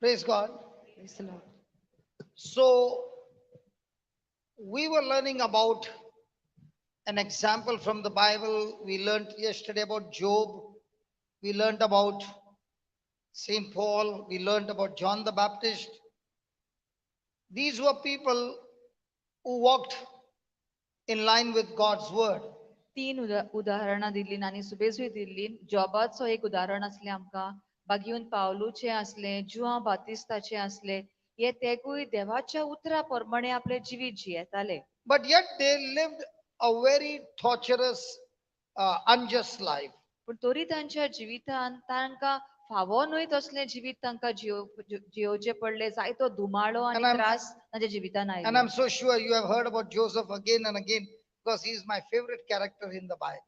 Praise God. Praise the Lord. So, we were learning about an example from the Bible. We learned yesterday about Job. We learned about St. Paul. We learned about John the Baptist. These were people who walked in line with God's word. तीन उदाहरणां दिल्ली आनी सुबेजूय दिल्ली. जॉबाचो एक उदाहरण असले आमकां, बागीवन पावलूचे असले, जुआ बातिस्ताचे असले. हे तेगूय देवाच्या उतरा प्रमाणे आपले जिवीत जियेताले. But yet they lived a very torturous, unjust life. पण तरी तांच्या जिवितान तांकां फावो न्हय तसलें जिवीत तांकां जियोवचे पडले. जायतो धुमाळो And आनी I'm त्रास तांच्या जिवितान and आयले. I'm so sure you have heard about Joseph again and again because he is my favorite character in the Bible.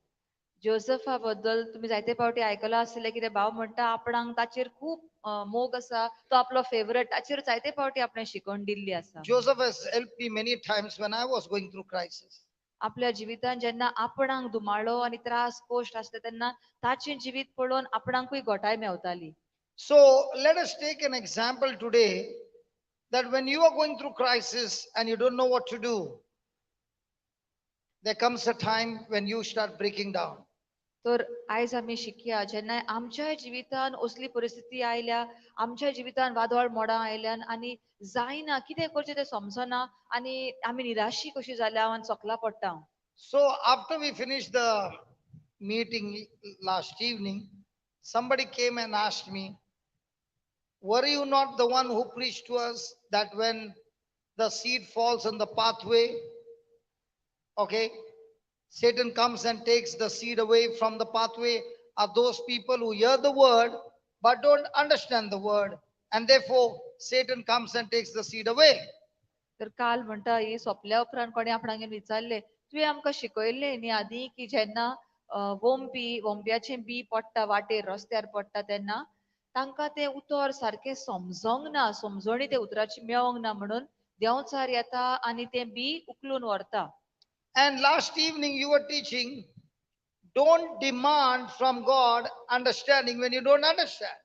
Josefa बद्दल तुम्ही जायते फावटी आयकला आसतले, कितें भाव म्हणटा आपणाक ताचेर खूब मोग आसा, तो आपलो फेवरेट, ताचेर जायते फावटी आपणे शिकवण दिल्ली आसा. Joseph has helped me many times when I was going through crisis. आपल्या जिवितान जेन्ना आपणाक दुमाळो आनी त्रास कोश्ट आसता तेन्ना ताचें जिवीत पळोवन आपणाकूय घोटाय मेवताली. So let us take an example today that when you are going through crisis and you don't know what to do, there comes a time when you start breaking down. तर आयज आमी शिकया, जेन्ना आमच्या जिवितान असली परिस्थिती आयल्या, आमच्या जिवितान वादळ मोडां आयल्यान आनी जायना, कितें करचें तें समजना आनी आमी निराशी कशी जाल्या आनी चकला पडटा. So after we finished the meeting last evening, somebody came and asked me, were you not the one who preached to us that when the seed falls on the pathway, okay, Satan comes and takes the seed away from the pathway? Are those people who hear the word but don't understand the word, and therefore Satan comes and takes the seed away? तर काल म्हणटा ही सोंपल्या उपरांत कोणी आपणागेर विचारले, तुवें आमकां शिकयल्लें न्ही आदी की जेन्ना वोंप्याचें बी पडटा वाटेर रस्त्यार पडटा तेन्ना तांकां तें उतर सारकें समजोंक ना, समजणी ते उतराची मेळोंक ना, म्हणून देंवचार येता आनी तें बी उखलून व्हरता. And last evening you were teaching, don't demand from God understanding when you don't understand.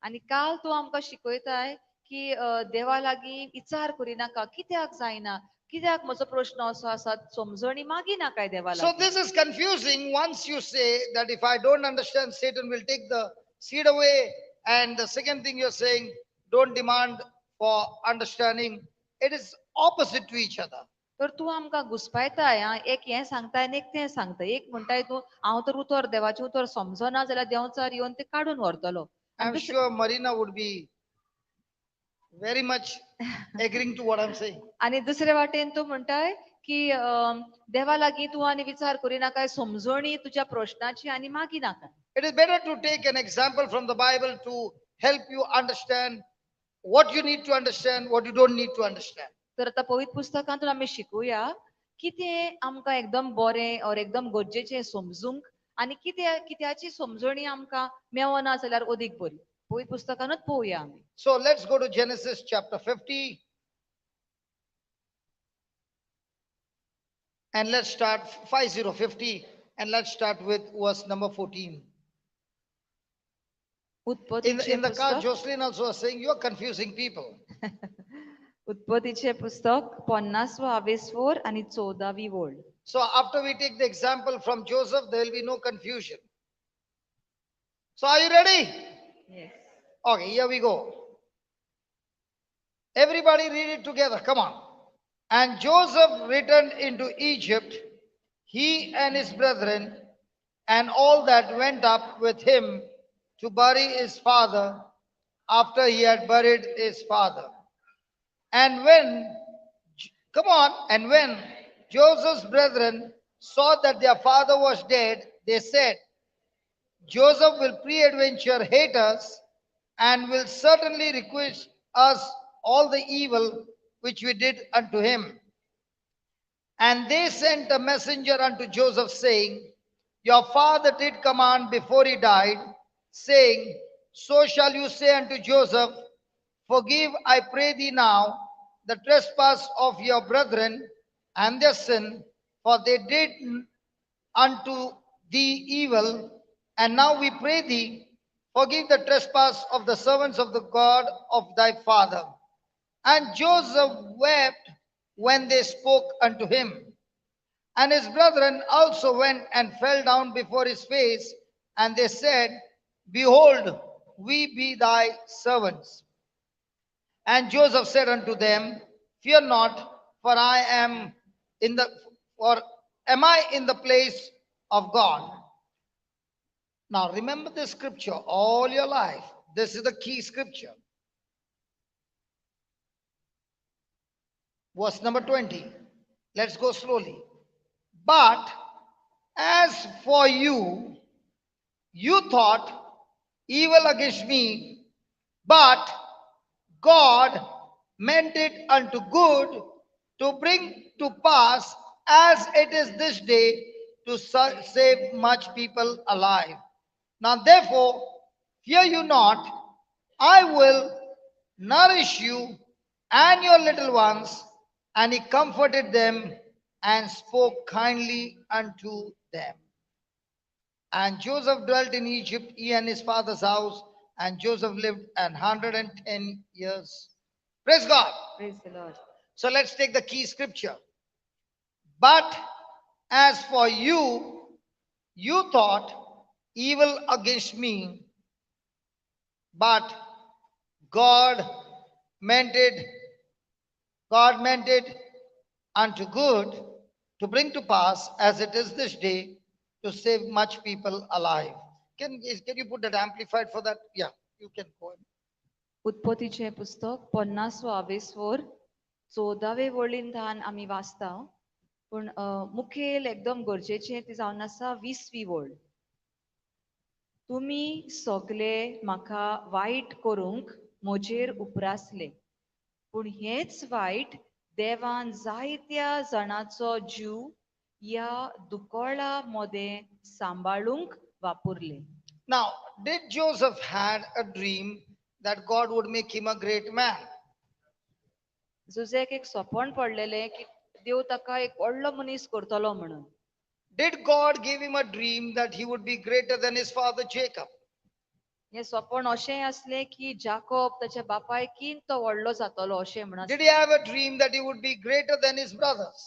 आनी काल तूं आमकां शिकयताय की देवा लागीं विचार करिनाका, कित्याक जायना, कित्याक म्हजो प्रश्न असो आसा, समजणी मागिना काय देवा So लागीं. this is confusing once you say that if I don't understand, Satan will take the seed away. And the second thing you're saying, don't demand for understanding. It is opposite to each other. तर तूं आमकां घुसपायताय, एक हें सांगताय आनी एक तें सांगताय. एक म्हणटाय तूं हांव तर उतर देवाचें उतर समजना जाल्यार देंवचार येवन तें काडून व्हरतलो. I'm sure Marina would be very much agreeing to what I'm saying. आनी दुसरे वाटेन तूं म्हणटाय की देवा लागीं तूं आनी विचार करिनाकाय, समजणी तुज्या प्रश्नाची आनी मागिनाकाय. It is better to take an example from the Bible to help you understand what you need to understand, what you don't need to understand. तर आतां पवित्र पुस्तकांतून आमी शिकुया कितें आमकां एकदम बरें और एकदम गरजेचें समजूंक आनी कित्याची समजणी आमकां मेवना जाल्यार अदीक बरी. पवित्र पुस्तकानूच पळोवया आमी. So let's go to Genesis chapter 50. And let's start 50 and let's start with verse number 14. In the car, Jocelyn also was saying, you are confusing people. उत्पत्तीचे पुस्तक 50 आणि 14वी ओळ. So after we take the example from Joseph, there will be no confusion. So are you ready? Yes. Okay, here we go. Everybody read it together. Come on. And Joseph returned into Egypt, he and his brethren, and all that went up with him to bury his father after he had buried his father. And when Joseph's brethren saw that their father was dead, they said, Joseph will peradventure hate us and will certainly requite us all the evil which we did unto him. And they sent a messenger unto Joseph, saying, your father did command before he died, saying, so shall you say unto Joseph, forgive, I pray thee now, the trespass of your brethren and their sin, for they did unto thee evil. And now we pray thee, forgive the trespass of the servants of the God of thy father. And Joseph wept when they spoke unto him. And his brethren also went and fell down before his face, and they said, Behold, we be thy servants. And Joseph said unto them, Fear not, for I am in the for am I in the place of God? Now remember this scripture all your life. This is the key scripture. Verse number 20. Let's go slowly. But as for you, you thought evil against me, but God meant it unto good to bring to pass as it is this day to save much people alive. Now therefore, fear you not, I will nourish you and your little ones. And he comforted them and spoke kindly unto them. And Joseph dwelt in Egypt, he and his father's house, and Joseph lived 110 years. Praise God. Praise the Lord. So let's take the key scripture. But as for you, you thought evil against me, but God meant it, God meant it unto good to bring to pass as it is this day to save much people alive. Can you put that amplified for that? Yeah, you can go ahead. उत्पत्तीचे पुस्तक 50 14वे वळींतल्यान आमी वाचता पूण मुखेल एकदम गरजेचें ती जावन आसा 20वी वळ. तुमी सगळे म्हाका वायट करूंक म्हजेर उपरासले, पूण हेच वायट देवान जायत्या जाणांचो जीव ह्या दुकोळा मध्ये सांबाळूंक वापरले. Now, did Joseph had a dream that God would make him a great man? जुजेक एक स्वप्न पडलेलें की देव ताका एक व्हडलो मनीस करतलो म्हणून. Did God give him a dream that he would be greater than his father Jacob? हे स्वप्न अशें आसलें की जाकोब ताच्या बापायकीन तो व्हडलो जातलो अशें म्हणून. Did he have a dream that he would be greater than his brothers?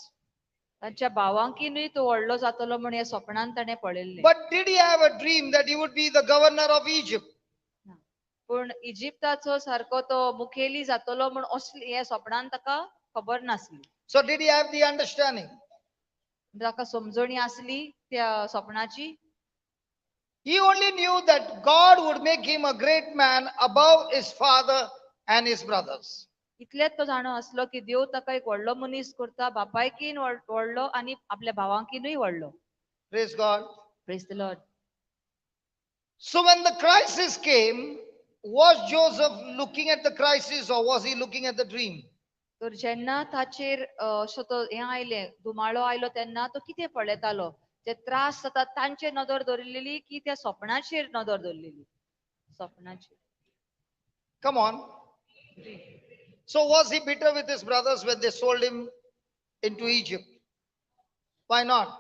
ताच्या भावांकीनूय तो व्हडलो जातलो म्हण ह्या स्वप्नान ताणें पळयल्लें. But did he have a dream that he would be the governor of Egypt? पूण इजिप्ताचो सारको तो मुखेली जातलो म्हण असली ह्या स्वप्नान ताका खबर नासली. So did he have the understanding? ताका समजणी आसली त्या स्वप्नाची. He only knew that God would make him a great man above his father and his brothers. इतलेच तो जाणो आसलो की देव ताका एक व्हडलो मनीस करता, बापायकीन व्हडलो आनी आपल्या भावांकीनूय व्हडलो. Praise God. Praise the Lord. So when the crisis came, was Joseph looking at the crisis or was he looking at the dream? तर जेन्ना ताचेर अशें तो हें आयलें, धुमाळो आयलो तेन्ना तो कितें पळयतालो? जे त्रास जाता तांचेर नदर दवरलेली की त्या स्वप्नाचेर नदर दवरलेली? स्वप्नाचेर. Come on. So was he bitter with his brothers when they sold him into Egypt? Why not?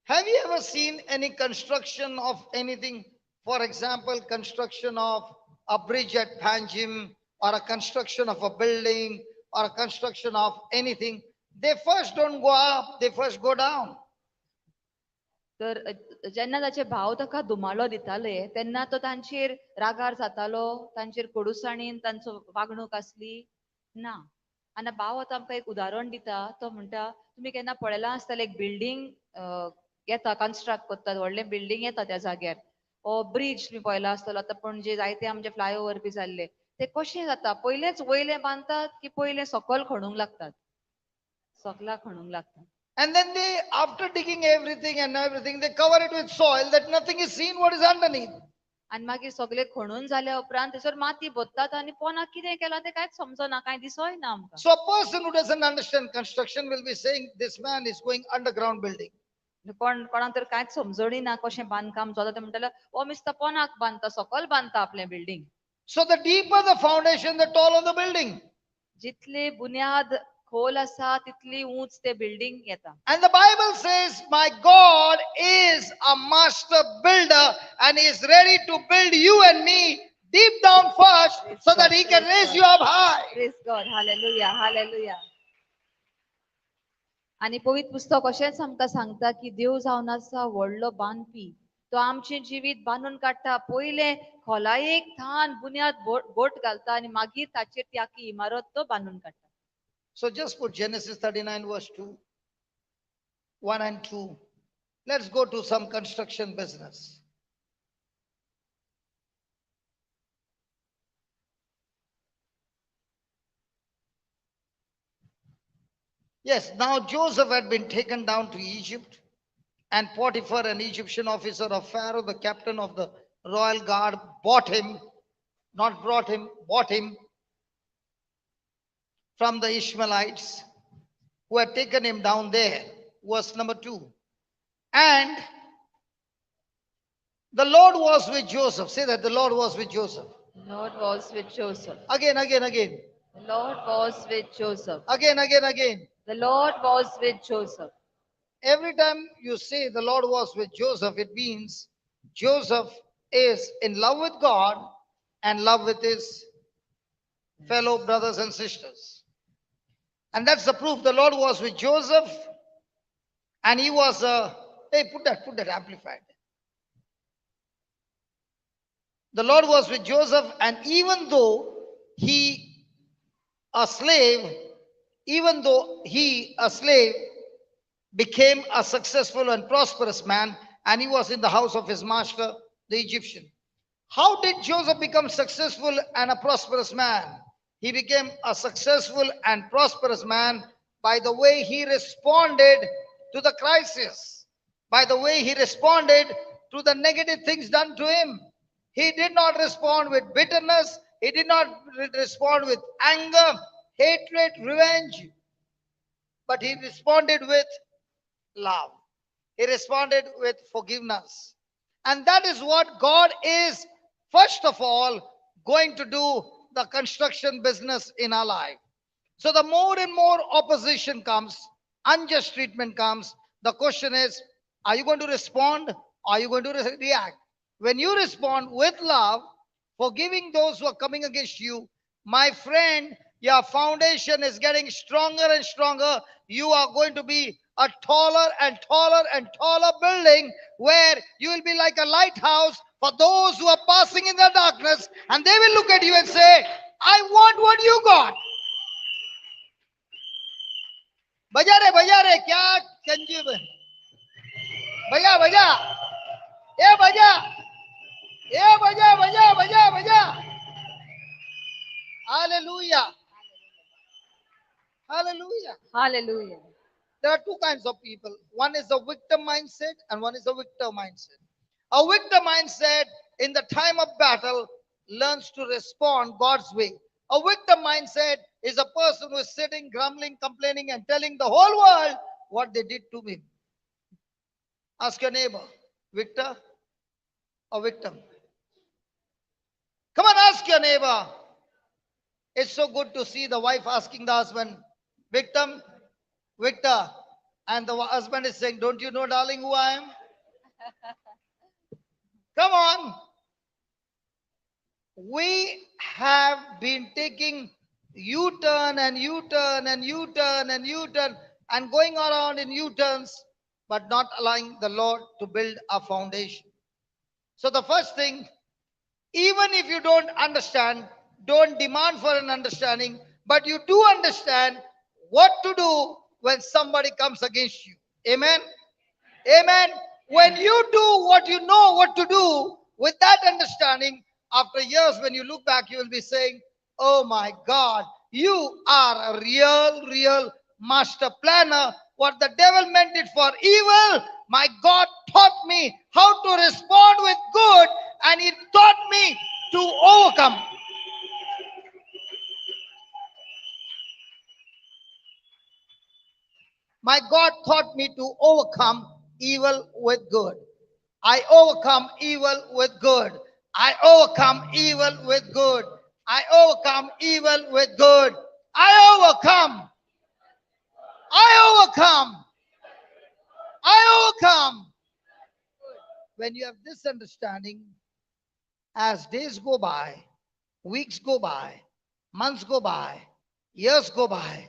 Have you ever seen any construction of anything? For example, construction of a bridge at Panjim or a construction of a building or a construction of anything. They first don't go up, they first go down. तर जेन्ना ताचे भाव ताका धुमाळो दिताले तेन्ना तो तांचेर रागार जातालो, तांचेर कडूसाणीन तांचो वागणूक आसली ना. आनी भाव आतां आमकां एक उदाहरण दिता. तो म्हणटा तुमी केन्ना पळयलां आसतलें एक बिल्डींग येता, कन्स्ट्रक्ट करतात, व्हडलें बिल्डींग येता त्या जाग्यार. ओ ब्रिज तुमी पळयला आसतलो, आतां पणजे जायते आमचे फ्लायओव्हर बी जाल्ले. ते कशें जाता? पयलेच वयलें बांदतात की पयलें सकयल खणूंक लागतात? सकला खणूंक लागतात. And then they, after digging everything and everything, they cover it with soil that nothing is seen what is underneath. आणि मागीर सगळे खणून जाल्या उपरांत थंयसर माती भरतात आनी पोंदाक कितें केलां तें कांयच समजना, कांय दिसोय ना आमकां. So a person who doesn't understand construction will be saying this man is going underground building. कोणाक तर कांयच समजणी ना कशें बांदकाम जाता तें म्हणटाले हो मिस्ता पोंदाक बांदता, सकयल बांदता आपलें building. So the deeper the foundation, the taller the building. जितली बुन्याद खोल आसा तितली उंच ते बिल्डिंग येता. And the Bible says, my God is a master builder and he is ready to build you and me deep down first so that he can raise you up high. Praise God. Hallelujah. Hallelujah. आणि पवित्र पुस्तक अशेंच आमकां सांगता की देव जावन आसा व्हडलो बांदपी. तो आमचें जिवीत बांदून काडटा. पयले खोलायेक थान बुन्याद बोट घालता आनी मागीर ताचेर ती आख्खी इमारत तो बांदून काडटा. So just put Genesis 39 verse 2, 1 and 2. Let's go to some construction business. Yes, now Joseph had been taken down to Egypt, and Potiphar, an Egyptian officer of Pharaoh, the captain of the royal guard, bought him, not brought him, bought him from the Ishmaelites who had taken him down there. Verse number 2. And the Lord was with Joseph. Say that the Lord was with Joseph. The Lord was with Joseph. Again. The Lord was with Joseph. Again. The Lord was with Joseph. Every time you say the Lord was with Joseph, it means Joseph is in love with God and love with his fellow brothers and sisters. And that's the proof. The Lord was with Joseph and he was put that amplified. The Lord was with Joseph, and even though he a slave became a successful and prosperous man, and he was in the house of his master, the Egyptian. How did Joseph become successful and a prosperous man? He became a successful and prosperous man by the way he responded to the crisis, by the way he responded to the negative things done to him. He did not respond with bitterness. He did not respond with anger, hatred, revenge, but he responded with love. He responded with forgiveness. And that is what God is, first of all, going to do the construction business in our life. So the more and more opposition comes, unjust treatment comes, the question is, are you going to respond? Or are you going to react? When you respond with love, forgiving those who are coming against you, my friend, your foundation is getting stronger and stronger. You are going to be a taller and taller and taller building where you will be like a lighthouse for those who are passing in the darkness, and they will look at you and say, I want what you got. Bajare, kya kanji baja. Eh baja. Yeah, baja. Hallelujah. Hallelujah. Hallelujah. There are two kinds of people. One is the victim mindset and one is the victor mindset. A victim mindset in the time of battle learns to respond God's way. A victim mindset is a person who is sitting, grumbling, complaining, and telling the whole world what they did to him. Ask your neighbor, victor or victim? Come on, ask your neighbor. It's so good to see the wife asking the husband, victim, victor. And the husband is saying, don't you know, darling, who I am? Come on. We have been taking U-turn and U-turn and U-turn and U-turn and going around in U-turns, but not allowing the Lord to build a foundation. So the first thing, even if you don't understand, don't demand for an understanding, but you do understand what to do when somebody comes against you. Amen? Amen. When you do what you know what to do with that understanding, after years when you look back, you will be saying, oh my God, you are a real master planner. What the devil meant it for evil, my God taught me how to respond with good, and he taught me to overcome. My God taught me to overcome evil with good. I overcome evil with good. I overcome evil with good. I overcome evil with good. I overcome. I overcome. I overcome. When you have this understanding, as days go by, weeks go by, months go by, years go by,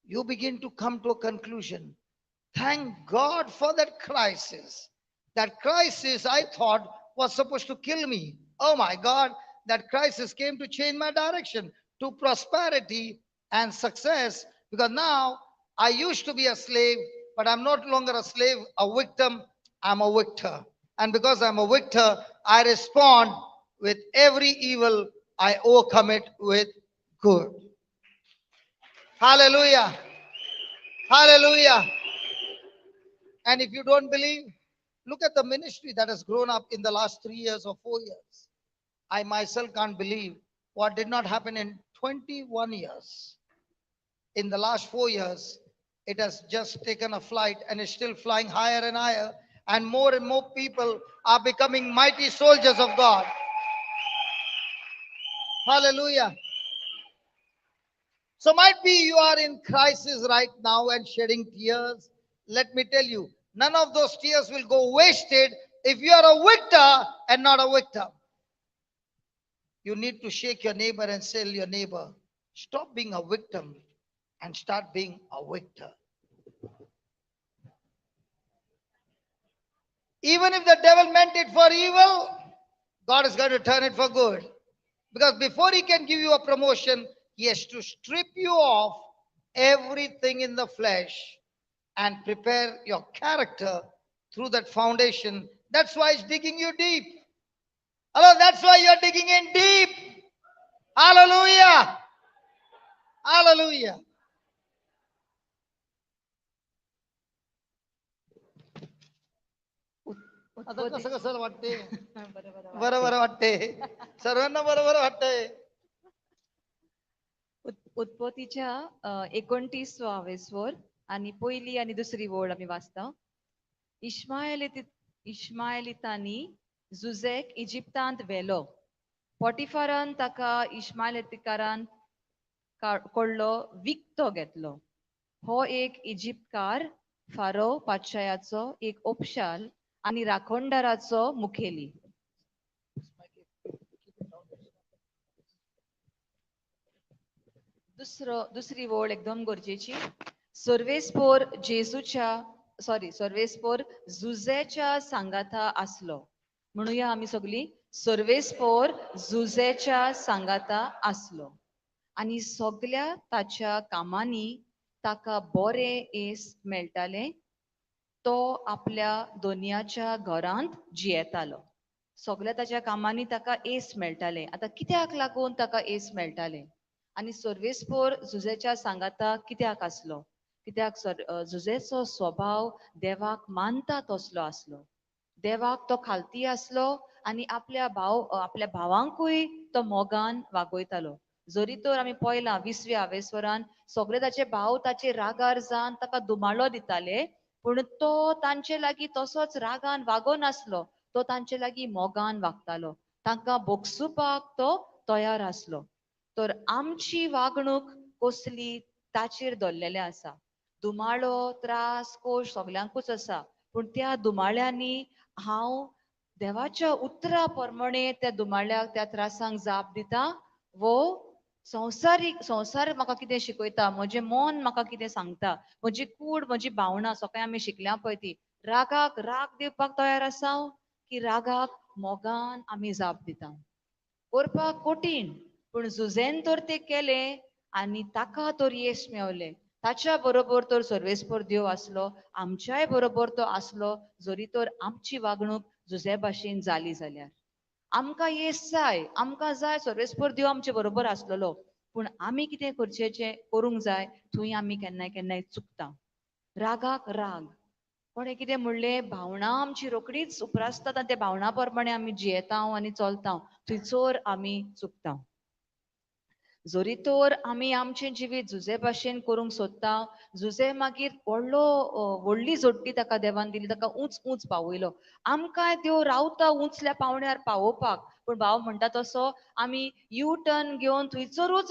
you begin to come to a conclusion. Thank God for that crisis. That crisis I thought was supposed to kill me. Oh my God, that crisis came to change my direction to prosperity and success, because now I used to be a slave, but I'm not longer a slave, a victim. I'm a victor. And because I'm a victor, I respond with every evil, I overcome it with good. Hallelujah. Hallelujah. And if you don't believe, look at the ministry that has grown up in the last 3 years or 4 years. I myself can't believe what did not happen in 21 years. In the last 4 years, it has just taken a flight and is still flying higher and higher. And more people are becoming mighty soldiers of God. Hallelujah. So might be you are in crisis right now and shedding tears. Let me tell you, none of those tears will go wasted if you are a victor and not a victim. You need to shake your neighbor and tell your neighbor, stop being a victim and start being a victor. Even if the devil meant it for evil, God is going to turn it for good. Because before he can give you a promotion, he has to strip you off everything in the flesh and prepare your character through that foundation. That's why he's digging you deep. Hello, that's why you're digging in deep. Hallelujah. Hallelujah. आता कसं कसं वाटते बरोबर वाटते सर्वांना बरोबर वाटतंय उत्पत्तीच्या 29 स्वर आणि पहिली आणि दुसरी ओळ आम्ही वाचता. इश्माएलितांनी जुजेक इजिप्तांत व्हेलो. पोटिफारान ताका इश्माएलितकारान कडलो विकतो घेतलो. हो एक इजिप्तकार फारो पातशायाचो एक उपशाल आणि राखणदाराचो मुखेली. दुसरी ओळ एकदम गरजेची. सर्वेस्पोर जुजेच्या सांगाता असलो. म्हणूया आम्ही सगळी, सर्वेस्पोर जुजेच्या सांगाता असलो आणि सगळ्या ताच्या कामांनी ताका बरे येस मेळटाले. तो आपल्या दोनयाच्या घरांत जियेतालो. सगळ्या ताच्या कामांनी ताका येस मेळटाले. आता कित्याक लागून ताका येस मेळटाले? आणि सर्वेस्पोर जुजेच्या सांगाता कित्याक असलो? कित्याक जुजेचो स्वभाव देवाक मानता तसलो असलो. देवाक तो खालती असलो आणि आपल्या भावांकूय तो मोगान वागयतालो. जरी तर आमी पळयलां 20व्या स्वरान सगळे ताचे भाव ताचे रागार जावन ताका दुमाळो दिताले, पूण तो तांचे लागीं तसोच रागान वागो नासलो. तो तांचे लागीं मोगान वागतालो. तांकां बोगसुपाक तो तयार आसलो. तर आमची वागणूक कसली ताचेर दवरलेले आसा. दुमाळो, त्रास, कोश सगल्यांकूच आसा, पूण त्या दुमाळ्यांनी हांव देवाच्या उतरा प्रमाणे त्या दुमाळ्याक, त्या त्रासांक जाप दिता, वो संसार म्हाका कितें शिकयता, म्हजें मन म्हाका कितें सांगता, म्हजी कूड, म्हजी भावना, सकाळीं आमी शिकल्या पळय ती, रागाक राग दिवपाक तयार आसा की रागाक मोगान आमी जाप दिता. करपाक कठीण, पूण झुजेन तर ते केले आनी ताका तर येस मेवले. ताच्या बरोबर तर सर्वेस्पर देव आसलो, आमच्याय बरोबर तो आसलो, जरी तर आमची वागणूक जुजे भाशेन जाली जाल्यार. आमकां येस जाय, आमकां जाय सर्वेस्पर देव आमचे बरोबर आसलेलो, पूण आमी कितें करचेचें करूंक जाय, थंय आमी केन्नाय केन्नाय चुकता. रागाक राग, कोणें कितें म्हणलें, भावना आमची रोखडीच उपरासतात आनी त्या भावना प्रमाणे आमी जियेता आनी चलता, थंयसर आमी चुकता. जोरी तर आमी आमचें जिवीत जुजे भाशेन करूंक सोदता, जुजे मागीर व्हडली जोडटी ताका देवान दिली, ताका उंच उंच पावयलो. आमकांय देव रावता उंचल्या पावण्यार पावोवपाक, पूण भाव म्हणटा तसो आमी यू टर्न घेवन थंयसरूच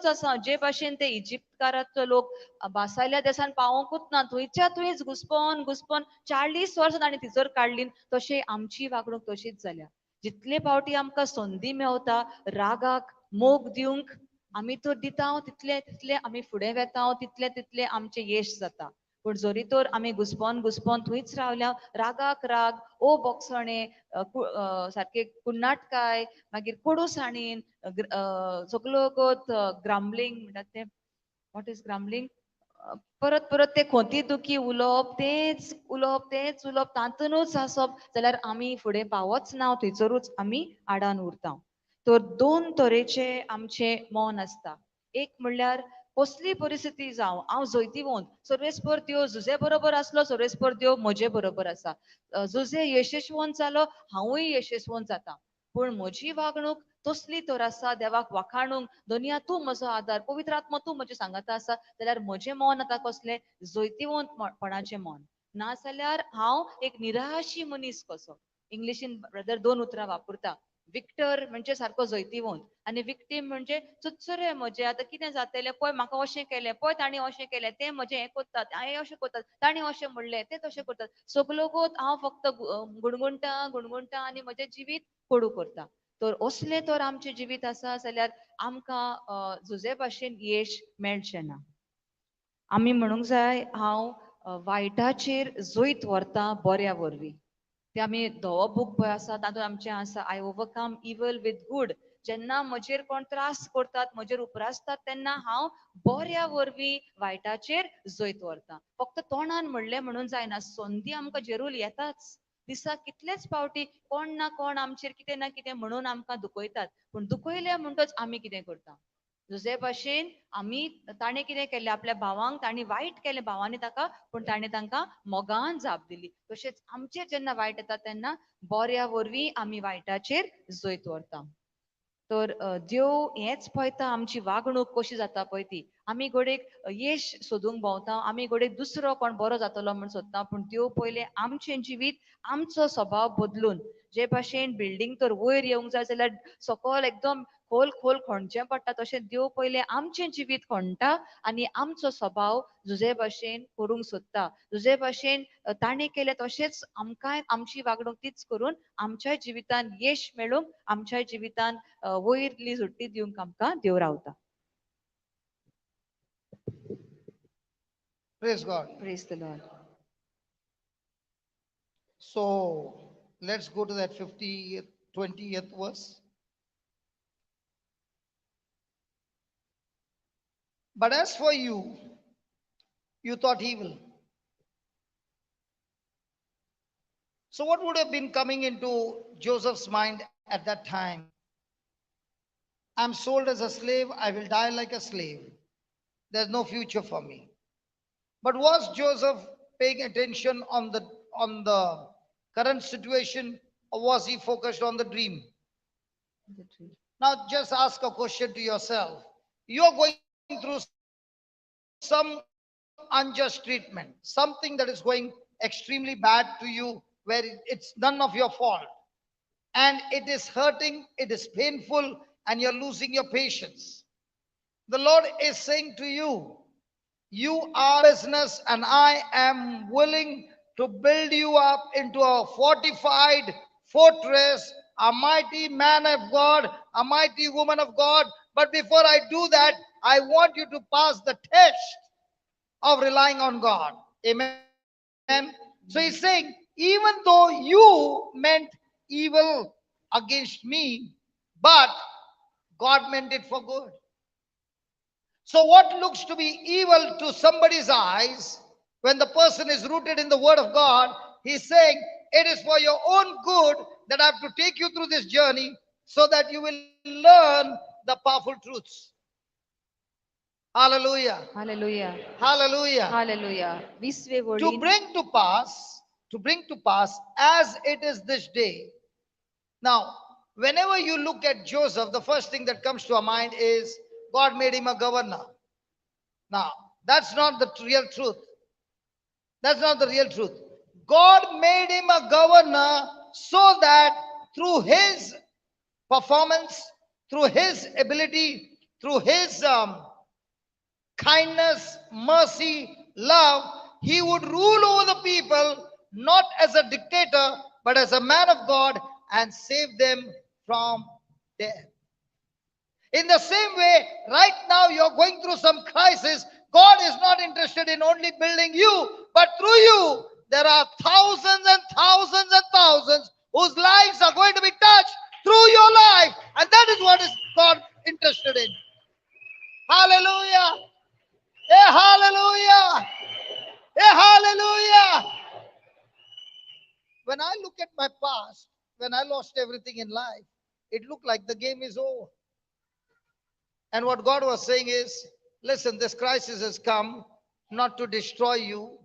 आसा जे भाशेन ते इजिप्तकाराचो लोक बासायल्या देशान पावोंकूच ना, थंयच्या थंयच घुस्पोन घुस्पोन 40 वर्सां तांणी थिचोर काडली. तशें आमची वागणूक तशीच जाल्या. जितले फावटी आमकां संदी मेवता रागाक मोग दिवंक, आमी तर दिता तितले तितले आमी फुडें वेता तितले तितले आमचें यश जाता. पूण जोरी तर आमी घुस्पोन घुस्पोन थंयच रावल्या, रागाक राग, ओ बोगसणे, सारके कुन्नाटकाय, मागीर कोडूसाणीन, सगलो वगत ग्राम्बलिंग म्हणटात तें, वॉट इज ग्राम्बलिंग, परत परत ते खोंती दुखी उलोवप, तेच उलोवप, तातूनच आसप, जाल्यार आमी फुडें पावच ना, थंयसरूच आमी आडान उरता. तर दोन तरेचे आमचे मन आसता. एक म्हणल्यार कसली परिस्थिती जावं हांव जैतिवंत, सर्वेस्पर देव जुजे बरोबर आसलो, सर्वेस्पर देव म्हजे बरोबर आसा, जुजे यशस्वंत जालो, हांवूय यशस्वंत जाता. पूण म्हजी वागणूक तसली तर आसा देवाक वाखाणूंक, दुनिया तूं म्हजो आदार, पवित्र आत्मा तूं म्हजे सांगाता आसा, जाल्यार म्हजें मन आतां कसलें जैतिवंतपणाचें मन. नाजाल्यार हांव एक निराशी मनीस कसो. इंग्लिशीन ब्रदर 2 उतरां वापरता. विक्टर म्हणजे सारको जैतिवंत, आनी विक्टीम म्हणजे चुचुरे म्हजे, आतां कितें जातलें पळय, म्हाका अशें केलें पळय, ताणी अशें केलें, ते म्हजें हें कोत्तात, हांवें अशें कोत्तात, ताणी अशें म्हणलें, ते तशें करतात, सगलो गोत हांव फक्त गुणगुणटा आनी म्हजें जिवीत कोडू करता. तर असलें तर आमचें जिवीत आसा जाल्यार आमकां जुजे भाशेन यश मेळचें ना. आमी म्हणूंक जाय हांव वायटाचेर जैत व्हरता बऱ्या वरवीं. ते आमी धवो बूक पळय आसा तातूंत आमचें आसा, आय ओवरकम इवल विथ गूड. जेन्ना म्हजेर कोण त्रास करतात, म्हजेर उपरासतात, तेन्ना हांव बऱ्या वरवीं वायटाचेर जैत व्हरता. फक्त तोंडान म्हणलें म्हणून जायना, संदी आमकां जेरूल येताच. दिसाक कितलेच फावटी कोण ना कोण आमचेर कितें ना कितें म्हणून आमकां दुखयतात, पूण दुखयले म्हणटच आमी कितें करता. दुसरे भाशेन आमी, ताणें कितें केलें, आपल्या भावांक तांणी वायट केलें, भावांनी ताका, पूण ताणें तांकां मोगान जाप दिली. तशेंच आमचेर जेन्ना वायट येता तेन्ना बऱ्या वरवीं आमी वायटाचेर जैत व्हरता. तर देव हेच पळयता आमची वागणूक कशी जाता पळय ती. आमी घोडेक यश सोदूंक भोंवता, आमी घोडेक दुसरो कोण बरो जातलो म्हूण सोदता, पूण देव पयलें आमचें जिवीत, आमचो स्वभाव बदलून, जे भाशेन बिल्डींग तर वयर येवंक जाय जाल्यार सकयल एकदम खोल खोल खणचें पडटा, तशें देव पयलें आमचें जिवीत खणटा आनी आमचो स्वभाव जुजे भाशेन करूंक सोदता. जुजे भाशेन ताणें केलें तशेंच आमकांय आमची वागणूक तीच करून आमच्याय जिवितान यश मेळूंक, आमच्याय जिवितान वयरली सुट्टी दिवंक आमकां देव रावता. Praise God. Praise the Lord. So let's go to that 50th, 20th verse. But as for you, you thought evil. So what would have been coming into Joseph's mind at that time? I'm sold as a slave, I will die like a slave. There's no future for me. But was Joseph paying attention on the current situation, or was he focused on the dream? Now just ask a question to yourself. You are going through some unjust treatment, something that is going extremely bad to you, where it's none of your fault. And it is hurting, it is painful, and you're losing your patience. The Lord is saying to you are business, and I am willing to build you up into a fortified fortress, a mighty man of God, a mighty woman of God. But before I do that, I want you to pass the test of relying on God. Amen. So he's saying, even though you meant evil against me, but God meant it for good. So, what looks to be evil to somebody's eyes, when the person is rooted in the Word of God, he's saying, it is for your own good that I have to take you through this journey so that you will learn the powerful truths. Hallelujah. Hallelujah. Hallelujah. Hallelujah. Visve To वडील bring to pass as it is this day. Now, whenever you look at Joseph, the first thing that comes to our mind is God made him a governor. Now, that's not the real truth. That's not the real truth. God made him a governor so that through his performance, through his ability, through his kindness, mercy, love, he would rule over the people not as a dictator, but as a man of God and save them from death. In the same way, right now you're going through some crisis. God is not interested in only building you, but through you, there are thousands and thousands and thousands whose lives are going to be touched through your life. And that is what is God interested in. Hallelujah. Hey, hallelujah. Hey, hallelujah. When I look at my past, when I lost everything in life, it looked like the game is over. And what God was saying is, listen, this crisis has come not to destroy you,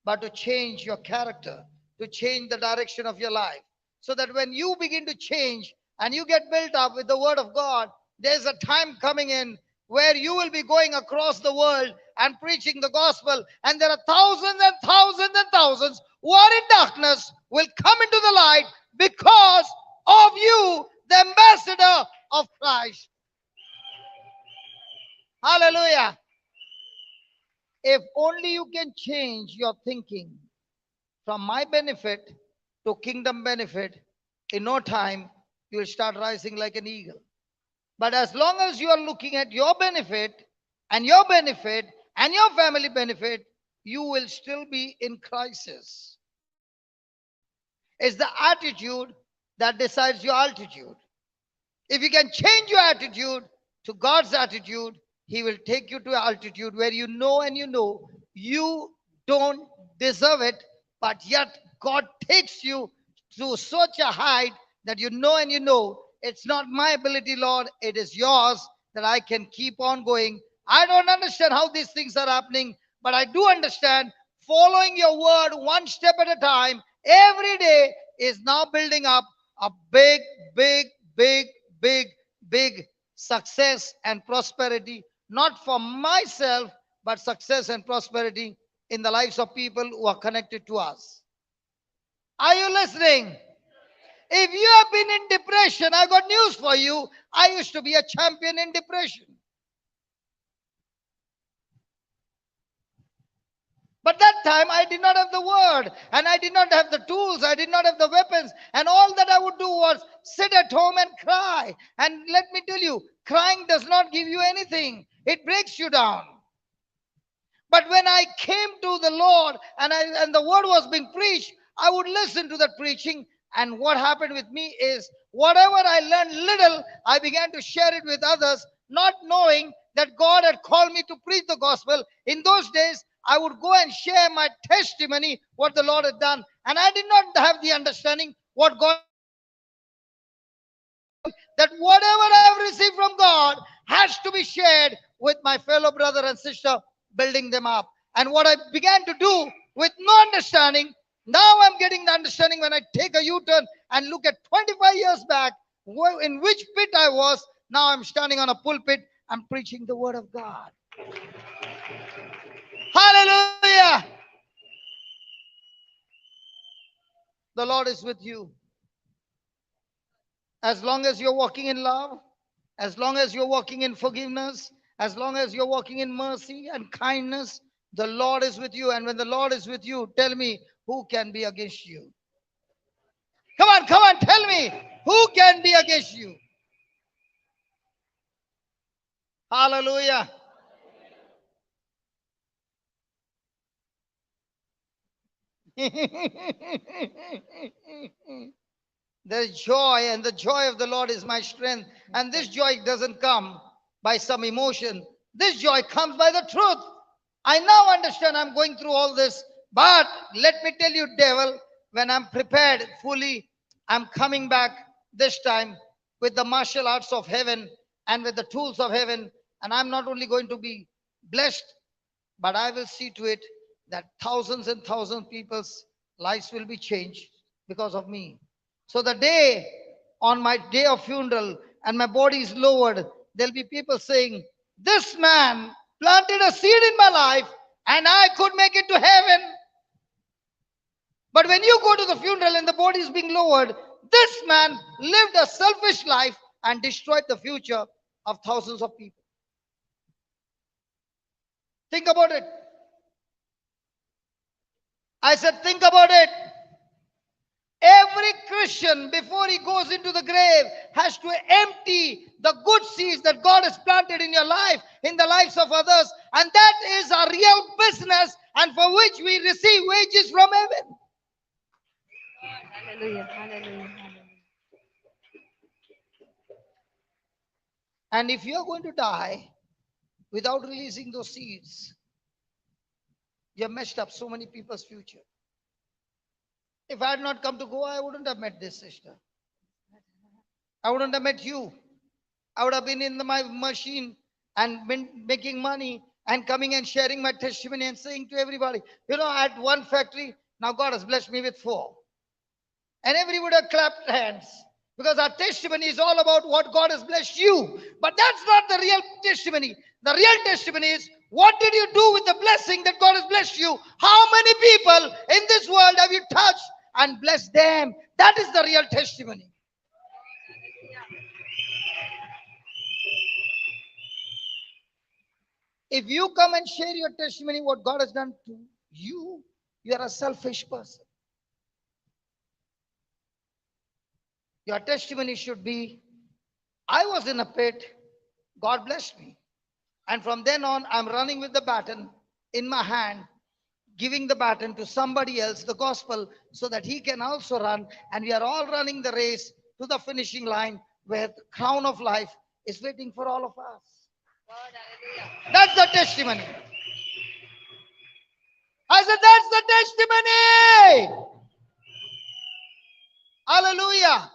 but to change your character, to change the direction of your life. So that when you begin to change and you get built up with the word of God, there's a time coming in where you will be going across the world and preaching the gospel. And there are thousands and thousands and thousands who are in darkness will come into the light because of you, the ambassador of Christ. Hallelujah. If only you can change your thinking from my benefit to kingdom benefit, in no time you will start rising like an eagle. But as long as you are looking at your benefit and your benefit and your family benefit, you will still be in crisis. It's the attitude that decides your altitude. If you can change your attitude to God's attitude, He will take you to an altitude where you know and you know you don't deserve it, but yet God takes you to such a height that you know and you know it's not my ability, Lord, it is yours that I can keep on going. I don't understand how these things are happening, but I do understand following your word one step at a time every day is now building up a big, big, big, big, big success and prosperity, not for myself, but success and prosperity in the lives of people who are connected to us. Are you listening? If you have been in depression, I got news for you. I used to be a champion in depression. But that time I did not have the word and I did not have the tools. I did not have the weapons. And all that I would do was sit at home and cry. And let me tell you, crying does not give you anything. It breaks you down. But when I came to the Lord and the word was being preached, I would listen to that preaching. And what happened with me is whatever I learned little, I began to share it with others, not knowing that God had called me to preach the gospel. In those days, I would go and share my testimony, what the Lord had done. And I did not have the understanding what God, that whatever I have received from God has to be shared with my fellow brother and sister, building them up. And what I began to do with no understanding, now I'm getting the understanding when I take a U-turn and look at 25 years back, in which pit I was. Now I'm standing on a pulpit, I'm preaching the word of God. Hallelujah. The Lord is with you. As long as you're walking in love, as long as you're walking in forgiveness, as long as you're walking in mercy and kindness, the Lord is with you. And when the Lord is with you, tell me, who can be against you? Come on, tell me, who can be against you? Hallelujah. There's joy, and the joy of the Lord is my strength. And this joy doesn't come by some emotion. This joy comes by the truth. I now understand I'm going through all this, but let me tell you, devil, when I'm prepared fully, I'm coming back this time with the martial arts of heaven and with the tools of heaven. And I'm not only going to be blessed, but I will see to it that thousands and thousands of people's lives will be changed because of me. So the day, on my day of funeral, and my body is lowered, there'll be people saying, This man planted a seed in my life and I could make it to heaven. But when you go to the funeral and the body is being lowered, this man lived a selfish life and destroyed the future of thousands of people. Think about it. I said, think about it. Every Christian, before he goes into the grave, has to empty the good seeds that God has planted in your life, in the lives of others. And that is our real business, and for which we receive wages from heaven. Hallelujah. Hallelujah. Hallelujah. And if you're going to die without releasing those seeds, you have messed up so many people's future. If I had not come to Goa, I wouldn't have met this sister. I wouldn't have met you. I would have been in my machine and been making money and coming and sharing my testimony and saying to everybody, you know, I had one factory, now God has blessed me with 4. And everybody would have clapped hands because our testimony is all about what God has blessed you. But that's not the real testimony. The real testimony is, what did you do with the blessing that God has blessed you? How many people in this world have you touched and blessed them? That is the real testimony. If you come and share your testimony, what God has done to you, you are a selfish person. Your testimony should be, I was in a pit, God blessed me. And from then on, I'm running with the baton in my hand, giving the baton to somebody else, the gospel, so that he can also run. And we are all running the race to the finishing line where the crown of life is waiting for all of us. That's the testimony. I said, that's the testimony. Hallelujah.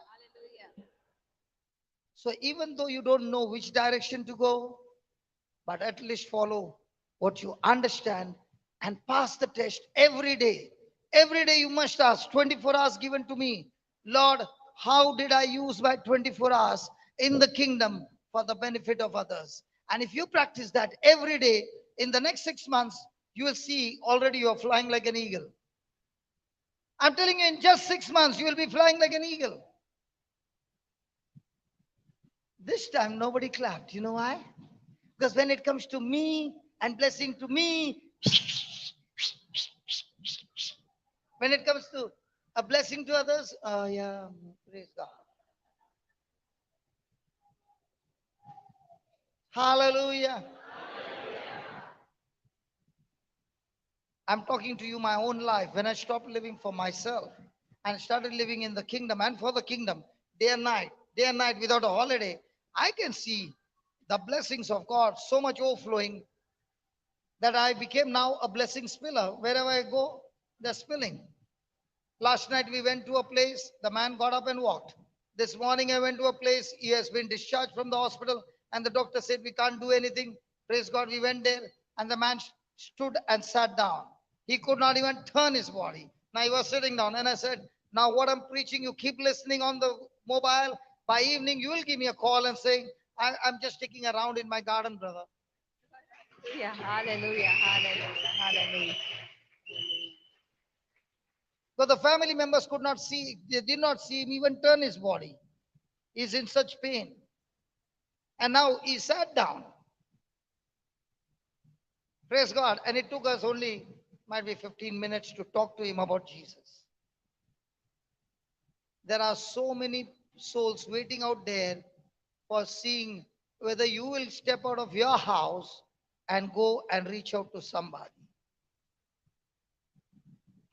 So even though you don't know which direction to go, but at least follow what you understand and pass the test every day. Every day you must ask, 24 hours given to me, Lord, how did I use my 24 hours in the kingdom for the benefit of others? And if you practice that every day, in the next 6 months, you will see already you are flying like an eagle. I'm telling you, in just 6 months, you will be flying like an eagle. This time, nobody clapped. You know why? Because when it comes to me and blessing to me, when it comes to a blessing to others, yeah, praise God. Hallelujah. I'm talking to you my own life. When I stopped living for myself and started living in the kingdom and for the kingdom, day and night without a holiday, I can see the blessings of God so much overflowing that I became now a blessing spiller. Wherever I go, they're spilling. Last night we went to a place, the man got up and walked. This morning I went to a place, he has been discharged from the hospital, and the doctor said we can't do anything. Praise God, we went there, and the man stood and sat down. He could not even turn his body. Now he was sitting down, and I said, now what I'm preaching, you keep listening on the mobile. By evening, you will give me a call and saying, I'm just taking a round in my garden, brother. Hallelujah. Hallelujah. Hallelujah. Hallelujah. But the family members could not see, they did not see him even turn his body. He's in such pain. And now he sat down. Praise God. And it took us only, might be 15 minutes to talk to him about Jesus. There are so many souls waiting out there for seeing whether you will step out of your house and go and reach out to somebody.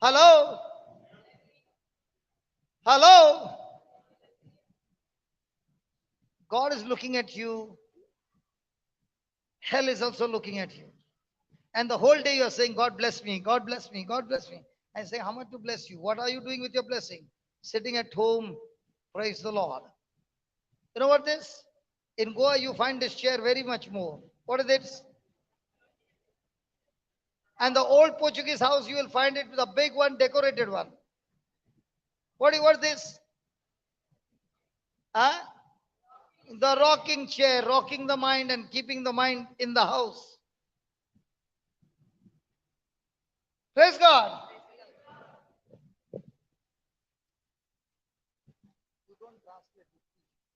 Hello? Hello? God is looking at you. Hell is also looking at you. And the whole day you are saying, God bless me, God bless me, God bless me. I say, how much to bless you? What are you doing with your blessing? Sitting at home, praise the Lord. You know what this? In Goa, you find this chair very much more. What is this? And the old Portuguese house, you will find it with a big one, decorated one. What is this? Huh? the rocking chair, rocking the mind and keeping the mind in the house. Praise God.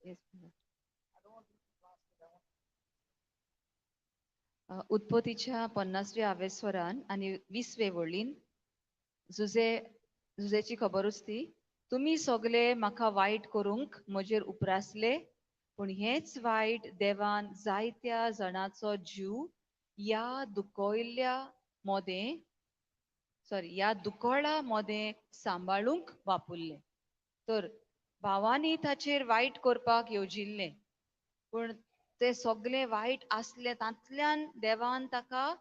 Yes, brother. उत्पत्तीच्या 50व्या आवेस्वरान आणि 20वे वळीन जुजेची खबरूच ती, तुम्ही सगळे म्हाका white करूंक म्हजेर उपरासले, पूण हेच white देवान जायत्या जाणांचो जीव या दुकोळा मोदें सांबाळूंक वापुरले. तर भावांनी ताचेर वाईट करपाक येवजिल्ले, पूण ते सगळे वाईट असले तांतल्यान देवान ताका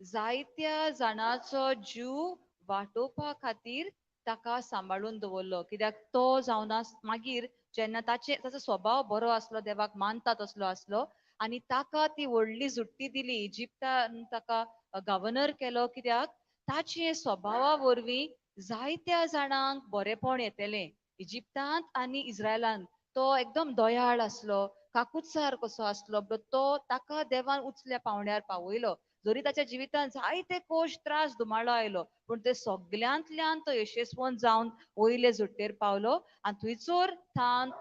जायत्या जाणांचो जीव वाटोवपा खातीर ताका सांबाळून दवरलो. कित्याक तो जावन मागीर जेन्ना ताचो स्वभाव बरो आसलो, देवाक मानता तसलो आसलो, आनी ताका ती व्हडली जुट्टी दिली, इजिप्तान ताका गव्हर्नर केलो, कित्याक ताचे स्वभावा वरवीं जायत्या जाणांक बरेपण येतले. इजिप्तांत आनी इस्रायलांत तो एकदम दयाळ आसलो, काकुत्सार कसो आसलो, तो ताका देवान उचल्या पावण्यार पावयलो. जरी ताच्या जिवितांत जायते कोश त्रास दुमाळो आयलो, पूण ते सगळ्यांतल्यान तो यशस्वन जावन वयले जुट्टेर पावलो, आनी थंयसर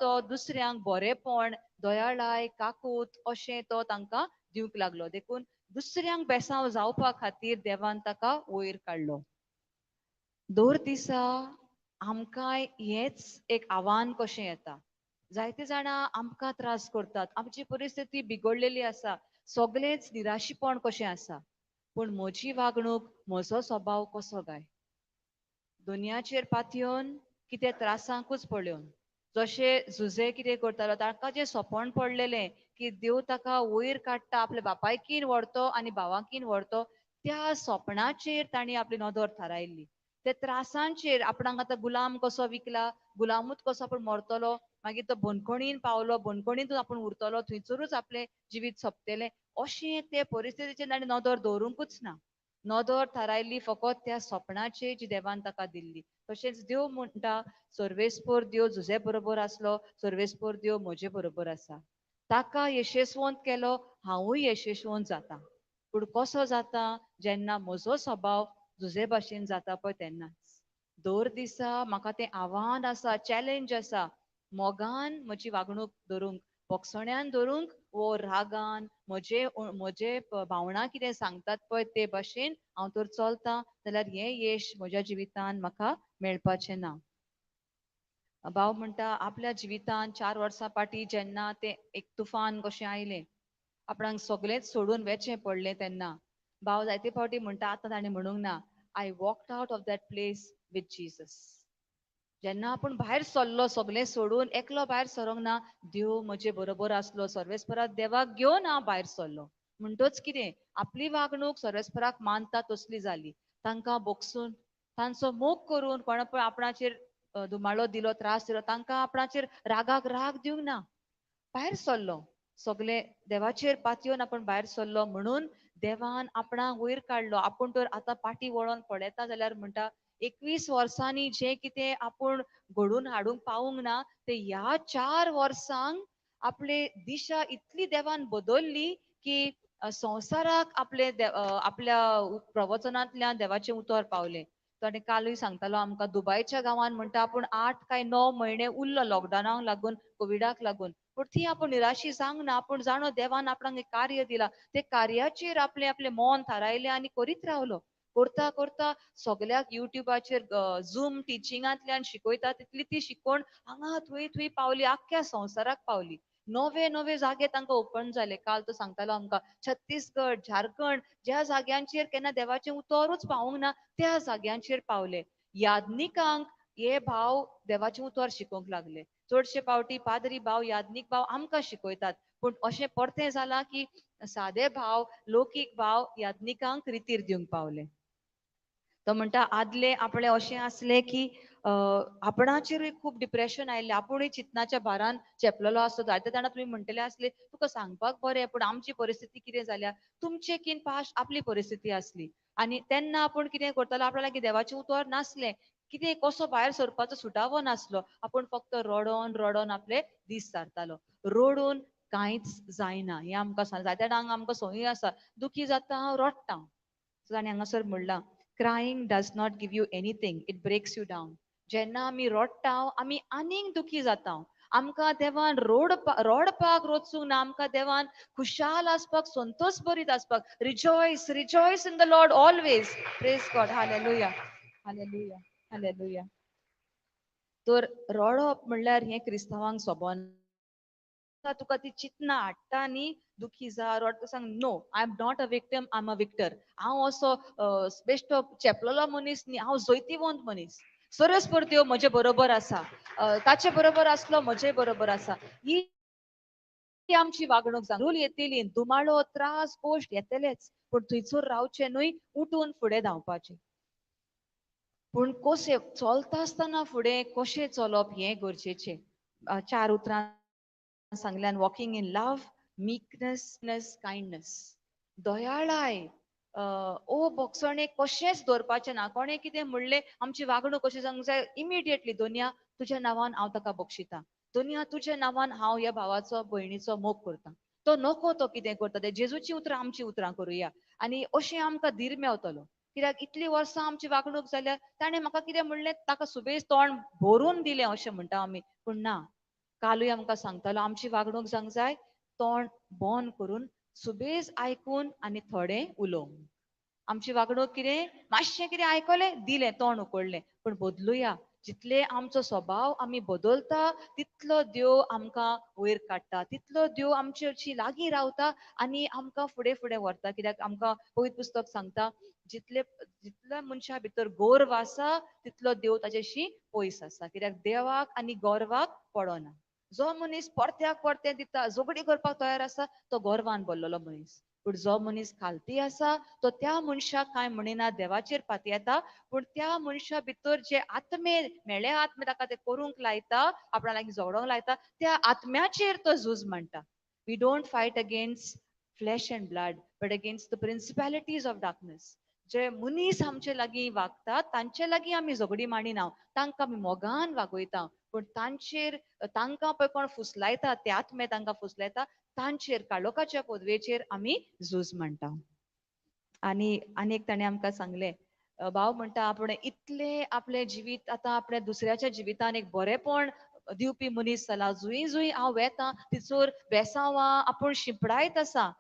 तो दुसऱ्यांक बरेपण, दयाळाय, काकूत अशें तो तांकां दिवंक लागलो. देखून दुसऱ्यांक बेसांव जावपा खातीर देवान ताका वयर काडलो. दर दिसा आमकांय हेच एक आव्हान कशें येता. जायते जाणां आमकां त्रास करतात, आमची परिस्थिती बिगडलेली आसा, सगळेच निराशीपण कशें आसा, पूण म्हजी वागणूक, म्हजो स्वभाव कसो काय? दुनियाचेर पातयेवन कितें त्रासांकूच पडून जशें जुजे कितें करतालो, ताका जें सोपण पडलेलें की देव ताका वयर काडटा, आपल्या बापायकीन व्हरतो आनी भावाकीन व्हरतो, त्या सोपणाचेर तांणी आपली नदर थारायल्ली. ते त्रासांचेर आपणाक आतां गुलाम कसो विकला, गुलामूच कसो आपूण मरतलो, मागीर तो बंदखणीन पावलो, बंदखणींतून आपूण उरतलो, थंयसरूच आपलें जिवीत सोंपतलें, अशें ते परिस्थितीचेर ताणें नदर दवरूंकूच ना. नदर थारायल्ली फकत त्या स्वप्नाचेर जी देवान ताका दिल्ली. तशेंच देव म्हणटा, सर्वेस्पर देव जुजे बरोबर आसलो, सर्वेस्पर देव म्हजे बरोबर आसा. ताका यशस्वंत केलो, हांवूय यशस्वंत जाता. पूण कसो जाता? जेन्ना म्हजो स्वभाव जुजे भाशेन जाता पळय तेन्नाच. दर दिसा म्हाका तें आव्हान आसा, चॅलेंज आसा, मोगान म्हजी वागणूक धरूंक, बोगसण्यान धरूंक, वो रागान म्हजे भावना कितें सांगतात पळय ते भाशेन हांव तर चलतां, जाल्यार हें यश म्हज्या जिवितान म्हाका मेळपाचें ना. भाव म्हणटा, आपल्या जिवितान 4 वर्सां फाटीं जेन्ना तें एक तुफान कशें आयलें, आपणाक सगळेंच सोडून वेचें पडलें, तेन्ना भाव जायते फावटी म्हणटा, आतां ताणें म्हणूंक ना, I walked out of that place with Jesus. जेन्ना आपूण भायर सरलो, सगळें सोडून एकलो भायर सरोंक ना, देव म्हजे बरोबर आसलो, सर्वेस्पराक देवाक घेवन हांव भायर सरलो. म्हणटच कितें, आपली वागणूक सर्वेस्पराक मानता तसली जाली. तांकां बोगसून, तांचो मोग करून, कोणा पळय आपणाचेर दुमाळो दिलो, त्रास दिलो, तांकां आपणाचेर रागाक राग दिवंक ना. भायर सरलो, सगळे देवाचेर पातयेवन आपूण भायर सरलो, म्हणून देवान आपणाक वयर काडलो. आपूण तर आतां पाटी वळोन पळयता जाल्यार म्हणटा, 21 वर्सांनी जें कितें आपूण घडून हाडूंक पावूंक ना, ते ह्या 4 वर्सांक आपले दिशा इतली देवान बदलली की संवसाराक आपल्या प्रवचनांतल्यान देवाचें उतर पावलें. ताणें कालूय सांगतालो आमकां, दुबयच्या गांवांत म्हणटा आपूण 8 काय 9 म्हयने उरलो लॉकडावनाक लागून, कोविडाक लागून, पूण थंय आपूण निराशी जावंक ना. आपूण जाणो देवान आपणाक एक कार्य दिलां, ते कार्याचेर आपलें मोन थारायलें आनी करीत रावलो. करता करता सगळ्याक युट्यूबाचेर झूम टिचिंगांतल्यान शिकयता तितली ती शिकवण हांगा थंय थंय पावली, आख्ख्या संवसाराक पावली. नवे नवे जागे तांकां ओपन जाले. काल तो सांगतालो आमकां, छत्तीसगड, झारखंड, ज्या जाग्यांचेर केन्ना देवाचें उतरूच पावूंक ना, त्या जाग्यांचेर पावले. याज्ञिकांक हे भाव देवाचें उतर शिकोवंक लागले. चडशे फावटी पाद्री भाव, याज्ञीक भाव आमकां शिकयतात, पूण अशें परतें जालां की सादे भाव, लौकीक भाव याज्ञिकांक रितीर दिवंक पावले. तो म्हणटा, आदले आपले अशें आसलें की आपणाचेरूय खूब डिप्रेशन आयिल्लें, आपुणूय चिंतनाच्या भारान चेपलेलो आसलो. जायते जाणां तुमी म्हणटले आसले, तुका सांगपाक बरें, पूण आमची परिस्थिती कितें जाल्या. तुमचे कीन पास्ट आपली परिस्थिती आसली, आनी तेन्ना आपूण कितें करतालो, आपल्या लागीं देवाचें उतर नासलें, कितें कसो भायर सरपाचो सुटावो नासलो. आपूण फक्त रडोन रडोन आपले दीस सारतालो. रडून कांयच जायना हे आमकां सांग जायत्या डांग आमकां संवय आसा दुखी जाता हांव रडटां सो ताणें हांगासर म्हणलां crying does not give you anything it breaks you down जेन्ना आमी रडटा आमी आनीक दुखी जाता आमकां देवान रोडपाक रोचूंक ना आमकां देवान खुशाल आसपाक संतोष भरीत आसपाक rejoice rejoice in the Lord always praise God hallelujah hallelujah hallelujah तर रडप म्हणल्यार हें क्रिस्तावांक सोबोन तुका ती चिंतना हाडटा न्ही दुखी जा रड सांग no I am not a victim I am a victor हांव असो बेश्टो चेपलोलो मनीस न्ही हांव जैतिवंत मनीस सरस परत्यो म्हजे बरोबर आसा ताचे बरोबर आसलो म्हजे बरोबर आसा ही आमची वागणूक रूल येतली दुमाळो त्रास गोश्ट येतलेच पूण थंयसर रावचे न्हय उठून फुडें धांवपाचें पूण कशें चलता आसतना फुडें कशें चलप हें गरजेचें 4 उतरां सांगल्यान walking in love meekness kindness दयाळाय ओ बोगसणे कशेंच दवरपाचें ना कोणें कितें म्हणलें आमची वागणूक कशी जावंक जाय इमिडिएटली दोनया तुज्या नांवान हांव ताका बक्षितां दोनया तुज्या नांवान हांव ह्या भावाचो भयणीचो मोग करतां तो नको तो कितें करता ते जेजूची उतरां आमची उतरां करुया आनी अशें आमकां धीर मेवतलो कित्याक इतलीं वर्सां आमची वागणूक जाल्यार ताणें म्हाका कितें म्हणलें ताका सुबेज तोंड भरून दिलें अशें म्हणटा आमी पूण ना कालूय आमकां सांगतालो आमची वागणूक जावंक जाय तोंड बंद करून सुबेज आयकून आनी थोडें उलोवंक आमची वागणूक कितें मातशें कितें आयकलें दिलें तोंड उकडलें पूण बदलुया जितले आमचो स्वभाव आमी बदलता तितलो देव आमकां वयर काडटा तितलो देव आमचे हरशीं लागीं रावता आनी आमकां फुडें फुडें व्हरता कित्याक आमकां पवित्र पुस्तक सांगता जितल्या मनशा भितर गोर्व आसा तितलो देव ताचेशी पयस आसा कित्याक देवाक आनी गोरवाक पडना जो मनीस परत्याक परतें दिता झगडी करपाक तयार आसा तो गोरवान भरलेलो मनीस पूण जो मनीस खालती आसा तो त्या मनशाक कांय म्हणिना देवाचेर फाती येता पूण त्या मनशा भितर जे आत्मे मेळे आत्मे ताका ते करूंक लायता आपणा लागीं झगडोंक लायता त्या आत्म्याचेर तो झूज मांडटा we don't fight against flesh and blood but against the principalities of darkness जे मनीस आमचे लागीं वागतात तांचे लागीं आमी झगडी मांडिना तांकां आमी मोगान वागयता पूण तांकां पळय कोण फुसलायता ते आत्मे तांकां फुसलायता तांचेर काळोखाच्या पदवेचेर आमी झूज मांडटा आनी एक ताणें आमकां सांगलें भाव म्हणटा आपण इतले आपले जिवीत आतां आपल्या दुसऱ्याच्या जिवितान एक बरेपण दिवपी मनीस जाला जुंय जुंय हांव वेता तिचोर बेसांवां आपूण शिंपडायत आसा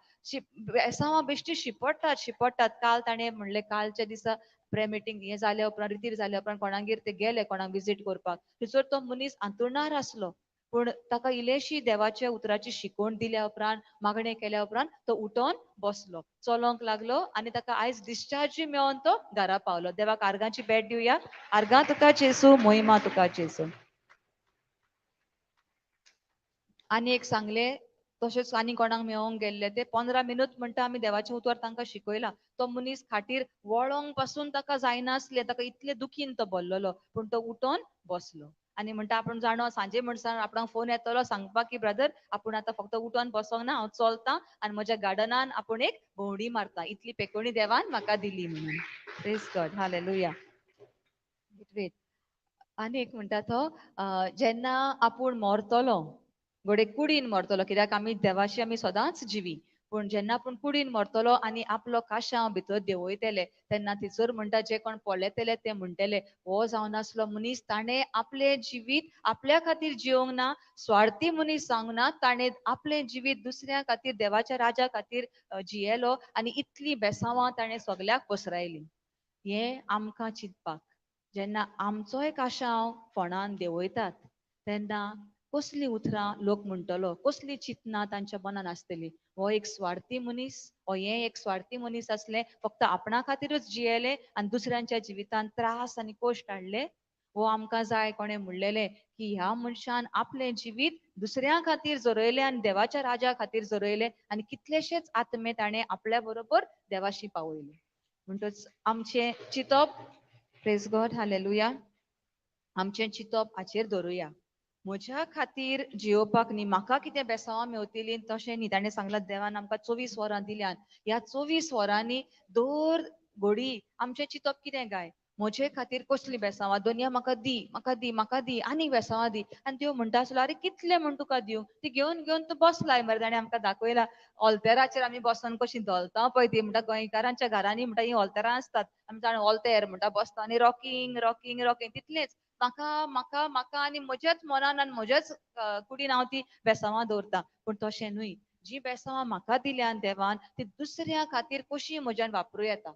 बेसांवां बेश्टी शिपडटात काल ताणें म्हणलें कालच्या दिसा प्रे मिटींग हें जाल्या उपरांत रितीर जाल्या उपरांत कोणागेर ते गेले कोणाक विजीट करपाक थंयसर तो मनीस अंतुणार आसलो पूण ताका इल्लेशी देवाच्या उतराची शिकवण दिल्या उपरांत मागणें केल्या उपरांत तो उठोन बसलो चलोंक लागलो आनी ताका आयज डिस्चार्जूय मेळोन तो घरा पावलो देवाक आर्गांची भेट दिवया आर्गां तुका जेसू मोहिमा तुका जेसू आनी एक सांगलें तशेंच आनी कोणाक मेळोंक गेल्ले ते 15 मिनट म्हणटा आमी देवाचें उतर तांकां शिकयलां तो मनीस खाटीर वळोंक पासून ताका जायनासलें ताका इतले दुखीन तो भरलेलो पूण तो उठोन बसलो आनी म्हणटा आपूण जाणो सांजे म्हणसर आपणाक फोन येतलो सांगपाक की ब्रदर आपूण आतां फक्त उठोन बसोंक ना हांव चलतां आनी म्हज्या गार्डनान आपूण एक भोंवडी मारता इतली पेकोणी देवान म्हाका दिली म्हणून प्रेज गॉड हालेलुया आनी एक म्हणटा तो जेन्ना आपूण मरतलो घोडे कुडीन मरतलो कित्याक आमी देवाशी आमी सदांच जिवी पूण जेन्ना आपूण कुडीन मरतलो आनी आपलो काशांव भितर देंवयतले तेन्ना थंयसर म्हणटा जे कोण पळयतले ते म्हणटले हो जावन नासलो मनीस ताणें आपलें जिवीत आपल्या खातीर जिवंक ना स्वार्थी मनीस जावंक ना ताणें आपलें जिवीत दुसऱ्या खातीर देवाच्या राजा खातीर जियेलो आनी इतलीं बेसांवां ताणें सगल्याक पसरायलीं हें आमकां चिंतपाक जेन्ना आमचोय काशांव फोंडान देंवयतात तेन्ना कसली उतरां लोक म्हणटलो कसली चिंतना तांच्या मनान आसतली हो एक स्वार्थी मनीस हो हें एक स्वार्थी मनीस आसलें फक्त आपणा खातीरच जियेलें आनी दुसऱ्यांच्या जिवितान त्रास आनी कश्ट हाडले हो आमकां जाय कोणें म्हणलेलें की ह्या मनशान आपलें जिवीत दुसऱ्या खातीर जरयलें आनी देवाच्या राजा खातीर जरयलें आनी कितलेशेच आत्मे ताणें आपल्या बरोबर देवाशी पावयले म्हणटच आमचें चिंतप प्रेज गॉड हालेलुया आमचें चिंतप हाचेर धरुया म्हज्या खातीर जियोवपाक न्ही म्हाका कितें बेसांवां मेवतलीं तशें न्ही ताणें सांगलां देवान आमकां 24 वरां दिल्यान ह्या 24 वरांनी दर घडी आमचें चिंतप कितें गाय म्हजे खातीर कसली बेसांवां दुनिया म्हाका दी म्हाका दी म्हाका दी आनीक बेसांवां दी आनी त्यो म्हणटा आसलो अरे कितले म्हण तुका दिवं ती घेवन घेवन तूं बसलाय मरे ताणें आमकां दाखयला ऑल्तेराचेर आमी बसून कशी धोलता पळय ती म्हणटा गोंयकारांच्या घरांनी म्हणटा ही ऑल्तेरां आसतात आमी जाण ऑल्तेर म्हणटा बसता आनी रॉकिंग रॉकिंग रॉकिंग तितलेंच म्हाका म्हाका म्हाका आनी म्हजेच मनान आनी म्हजेच कुडीन हांव ती बेसांवां दवरता पूण तशें न्हय जी बेसांवां म्हाका दिल्यान देवान ती दुसऱ्या खातीर कशी म्हज्यान वापरूं येता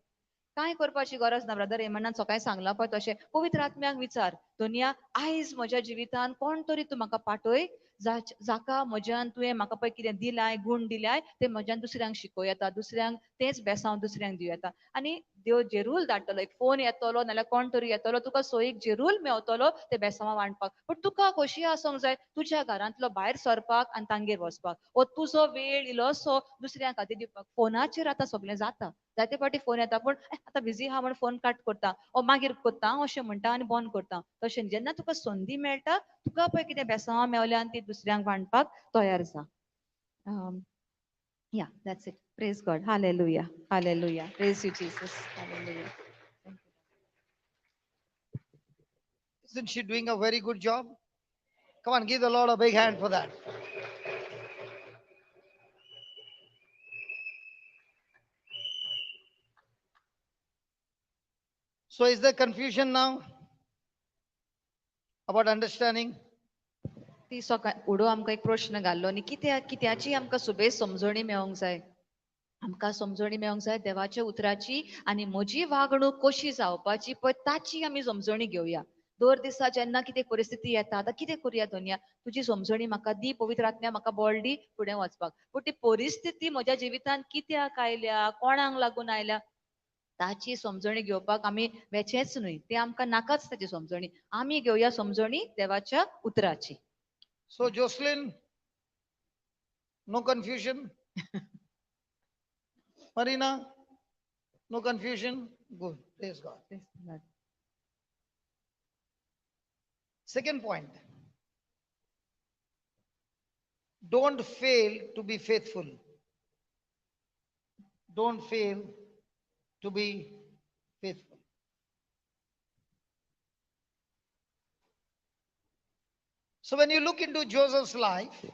कांय करपाची गरज ना ब्रदर हेमनान सकाळीं सांगलां पळय तशें पवित्र आत्म्याक विचार दुनिया आयज म्हज्या जिवितान कोण तरी तूं म्हाका पाठय जाका म्हज्यान तुवें म्हाका पळय कितें दिलाय गूण दिल्याय ते म्हज्यान दुसऱ्यांक शिकोव येता दुसऱ्यांक तेच बेसांव दुसऱ्यांक दिवं येता आनी देव जेरूल धाडटलो एक फोन येतलो नाल्यार कोण तरी येतलो तुका सोयीक जेरूल मेवतलो ते बेसांवां वांटपाक पूण तुका कशी आसूंक जाय तुज्या घरांतलो भायर सरपाक आनी तांगेर वचपाक वो तुजो वेळ इल्लोसो दुसऱ्या खातीर दिवपाक फोनाचेर आतां सगळें जाता जायते फावटी फोन येता पूण आतां बिझी आहा म्हण फोन कट करता ओ मागीर करता हांव अशें म्हणटा आनी बंद करता तशें जेन्ना तुका संदी मेळटा तुका पळय कितें बेसांवां मेवल्यान ती दुसऱ्यांक वांटपाक तयार जा Yeah, that's it. Praise God. Hallelujah. Hallelujah. Praise you, Jesus. Hallelujah. Thank you. Isn't she doing a very good job? Come on, give the Lord a big hand for that. So, is there confusion now about understanding? ती फुडो आमकां एक प्रश्न घाल्लो न्ही कित्याची आमकां सुबेज समजणी मेळोंक जाय आमकां समजणी मेळोंक जाय देवाच्या उतराची आनी म्हजी वागणूक कशी जावपाची पळय ताची आमी समजणी घेवया दर दिसा जेन्ना कितें परिस्थिती येता आतां कितें करुया दुनिया तुजी समजणी म्हाका दी पवित्र आत्म्या म्हाका बळ दी फुडें वचपाक पूण ती परिस्थिती म्हज्या जिवितांत कित्याक आयल्या कोणाक लागून आयल्या ताची समजणी घेवपाक आमी वेचेच न्हय ते आमकां नाकाच ताची समजणी आमी घेवया समजणी देवाच्या उतराची So, Jocelyn, no confusion? Marina, no confusion? Good. Praise God. Second point. Don't fail to be faithful. Don't fail to be faithful. So when you look into Joseph's life,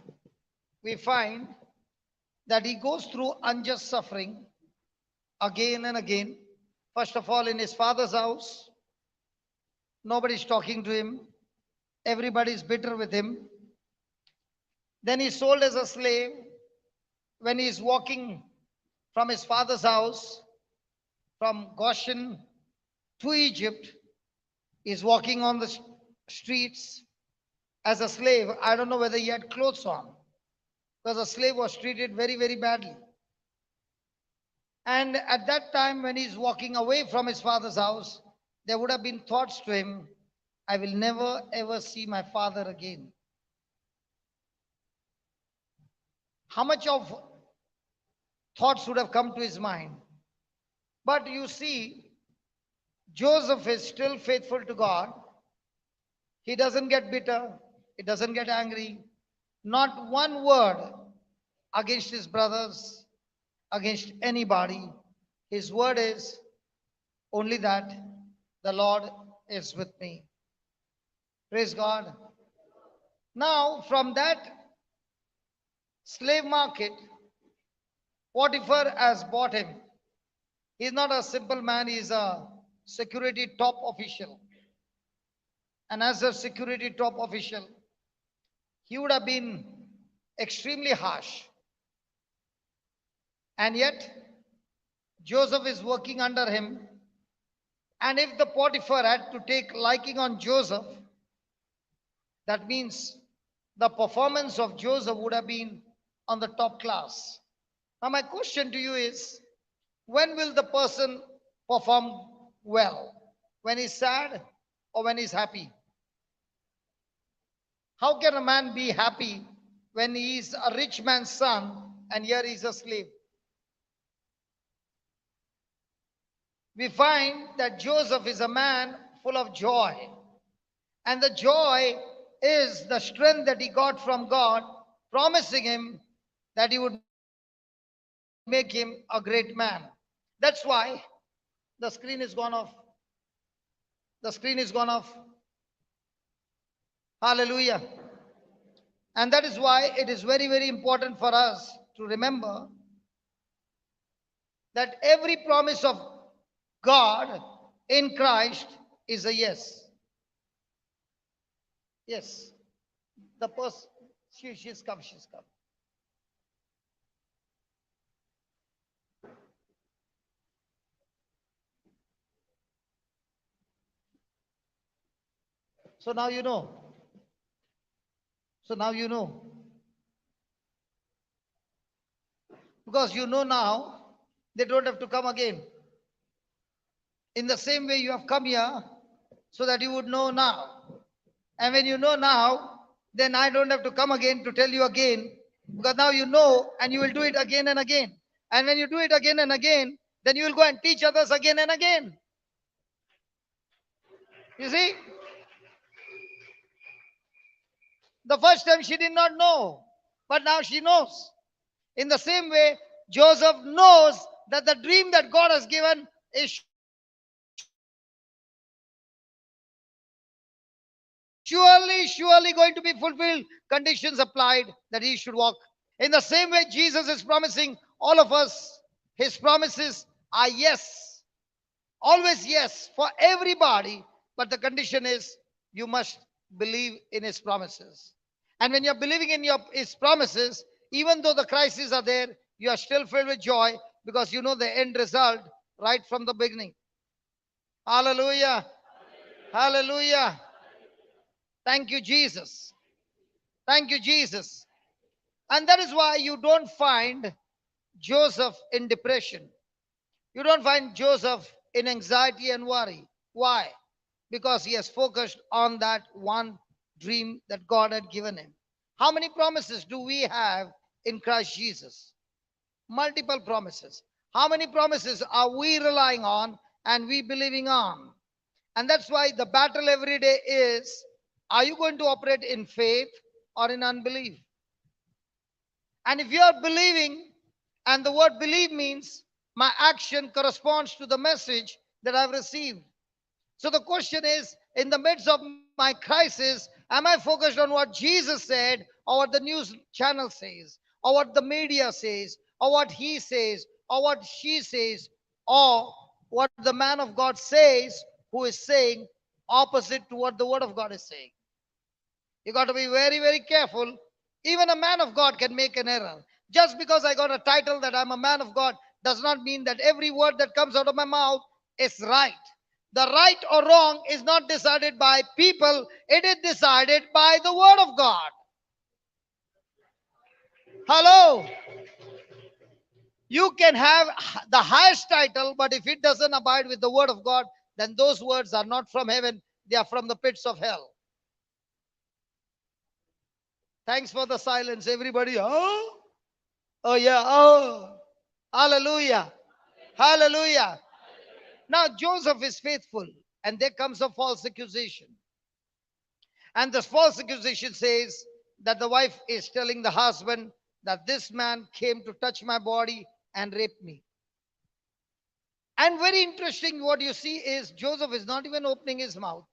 we find that he goes through unjust suffering again and again. First of all, in his father's house, nobody's talking to him. Everybody's bitter with him. Then he's sold as a slave. When he's walking from his father's house, from Goshen to Egypt, he's walking on the streets as a slave. I don't know whether he had clothes on, because a slave was treated very, very badly. And at that time, when he's walking away from his father's house, there would have been thoughts to him, I will never ever see my father again. How much of thoughts would have come to his mind? But you see, Joseph is still faithful to God. He doesn't get bitter. He doesn't get angry. Not one word against his brothers, against anybody. His word is only that the Lord is with me. Praise God. Now, from that slave market, Potiphar has bought him. He's not a simple man, he's a security top official. And as a security top official, he would have been extremely harsh. And yet, Joseph is working under him. And if the Potiphar had to take liking on Joseph, that means the performance of Joseph would have been on the top class. Now, my question to you is, when will the person perform well? When he's sad or when he's happy? How can a man be happy when he is a rich man's son and here he is a slave? We find that Joseph is a man full of joy. And the joy is the strength that he got from God, promising him that he would make him a great man. That's why the screen is gone off. The screen is gone off. Hallelujah. And that is why it is very, very important for us to remember that every promise of God in Christ is a yes. Yes. The person, she's come, she's come. So now you know. So now you know. Because you know now, they don't have to come again. In the same way, you have come here so that you would know now. And when you know now, then I don't have to come again to tell you again, because now you know and you will do it again and again. And when you do it again and again, then you will go and teach others again and again. You see, the first time she did not know, but now she knows. In the same way, Joseph knows that the dream that God has given is surely going to be fulfilled, conditions applied that he should walk. In the same way, Jesus is promising all of us, his promises are yes, always yes for everybody, but the condition is you must believe in his promises. And when you're believing in his promises, even though the crises are there, you are still filled with joy because you know the end result right from the beginning. Hallelujah. Hallelujah. Thank you, Jesus. Thank you, Jesus. And that is why you don't find Joseph in depression. You don't find Joseph in anxiety and worry. Why? Because he has focused on that one dream that God had given him. How many promises do we have in Christ Jesus? Multiple promises. How many promises are we relying on and we believing on? And that's why the battle every day is, are you going to operate in faith or in unbelief? And if you are believing, and the word believe means my action corresponds to the message that I've received. So the question is, in the midst of my crisis, am I focused on what Jesus said, or what the news channel says, or what the media says, or what he says, or what she says, or what the man of God says who is saying opposite to what the word of God is saying? You got to be very, very careful. Even a man of God can make an error. Just because I got a title that I'm a man of God does not mean that every word that comes out of my mouth is right. The right or wrong is not decided by people, it is decided by the word of God. Hello. You can have the highest title, but if it doesn't abide with the word of God, then those words are not from heaven, they are from the pits of hell. Thanks for the silence, everybody. Oh, oh yeah, oh. Hallelujah. Hallelujah. Now, Joseph is faithful, and there comes a false accusation. And this false accusation says that the wife is telling the husband that this man came to touch my body and rape me. And very interesting, what you see is Joseph is not even opening his mouth.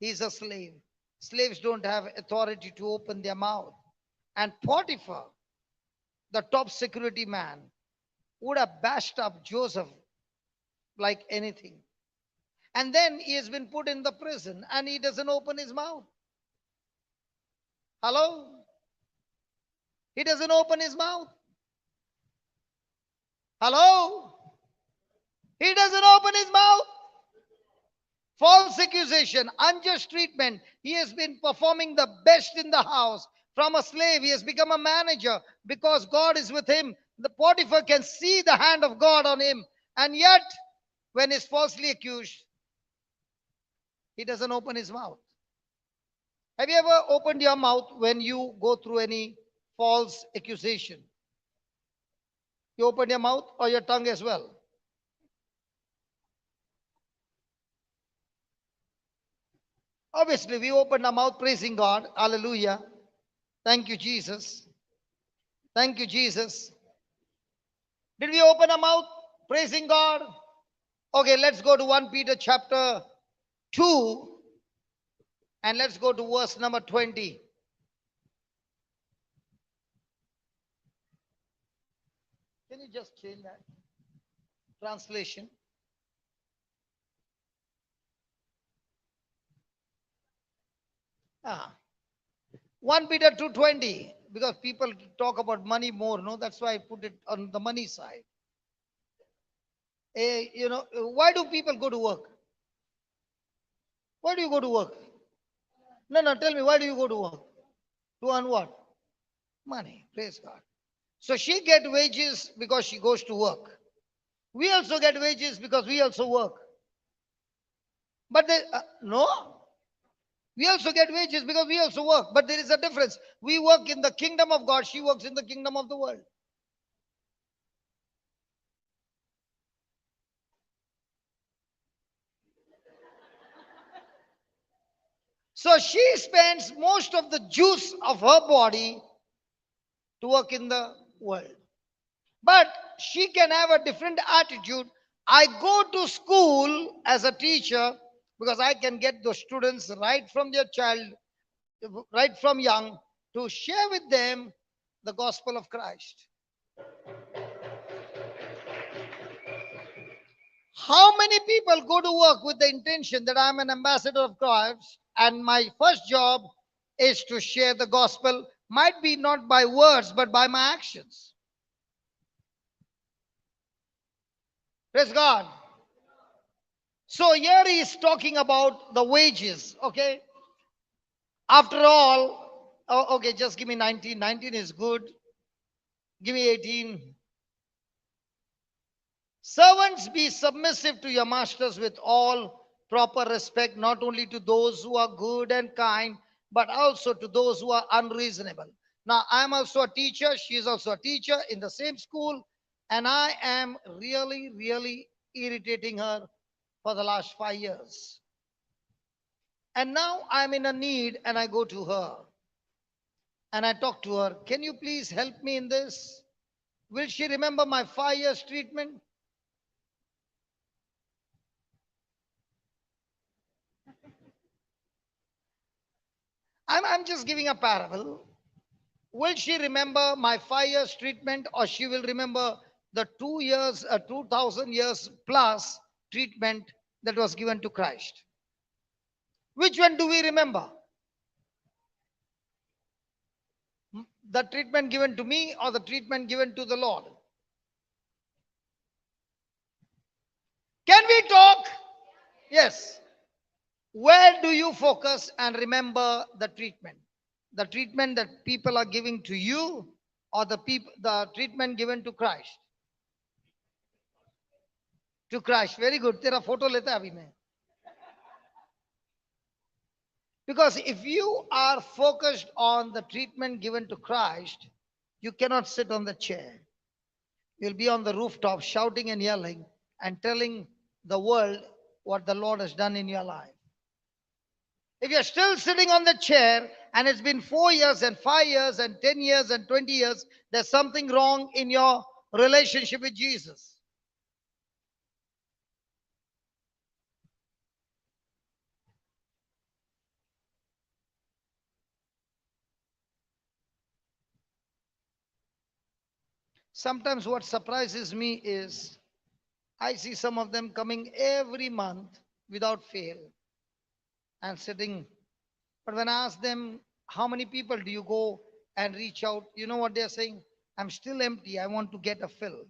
He's a slave. Slaves don't have authority to open their mouth. And Potiphar, the top security man, would have bashed up Joseph like anything. And then he has been put in the prison and he doesn't open his mouth. Hello? He doesn't open his mouth. Hello? He doesn't open his mouth. False accusation, unjust treatment. He has been performing the best in the house. From a slave, he has become a manager because God is with him. The Potiphar can see the hand of God on him. And yet, when he's falsely accused, he doesn't open his mouth. Have you ever opened your mouth when you go through any false accusation? You open your mouth or your tongue as well? Obviously, we open our mouth praising God. Hallelujah. Thank you, Jesus. Thank you, Jesus. Did we open our mouth praising God? Okay, let's go to 1 Peter chapter 2, and let's go to verse number 20. Can you just change that translation? Ah, 1 Peter 2:20, because people talk about money more, no? That's why I put it on the money side. Why do people go to work? Why do you go to work? No, no, tell me, why do you go to work? To earn what? Money. Praise God. So she get wages because she goes to work. We also get wages because we also work. But no, we also get wages because we also work. But there is a difference. We work in the kingdom of God. She works in the kingdom of the world. So she spends most of the juice of her body to work in the world. But she can have a different attitude. I go to school as a teacher because I can get the students right from their child, right from young, to share with them the gospel of Christ. How many people go to work with the intention that I'm an ambassador of Christ and my first job is to share the gospel, might be not by words but by my actions? Praise God. So here he is talking about the wages, okay? After all, okay, just give me 19. 19 is good. Give me 18. Servants, be submissive to your masters with all proper respect, not only to those who are good and kind, but also to those who are unreasonable. Now, I'm also a teacher. She is also a teacher in the same school. And I am really, really irritating her for the last 5 years. And now I'm in a need and I go to her and I talk to her. Can you please help me in this? Will she remember my 5 years treatment? I'm just giving a parable. Will she remember my 5 years treatment, or she will remember the 2 years, 2000 years plus treatment that was given to Christ? Which one do we remember? The treatment given to me or the treatment given to the Lord? Can we talk? Yes. Where do you focus and remember the treatment? The treatment that people are giving to you, or the treatment given to Christ? To Christ. Very good. तेरा photo लेता है अभी मैं. Because if you are focused on the treatment given to Christ, you cannot sit on the chair. You'll be on the rooftop shouting and yelling and telling the world what the Lord has done in your life. If you're still sitting on the chair and it's been 4 years and 5 years and 10 years and 20 years, there's something wrong in your relationship with Jesus. Sometimes what surprises me is I see some of them coming every month without fail and sitting. But when I ask them, how many people do you go and reach out? You know what they're saying? I'm still empty. I want to get a fill.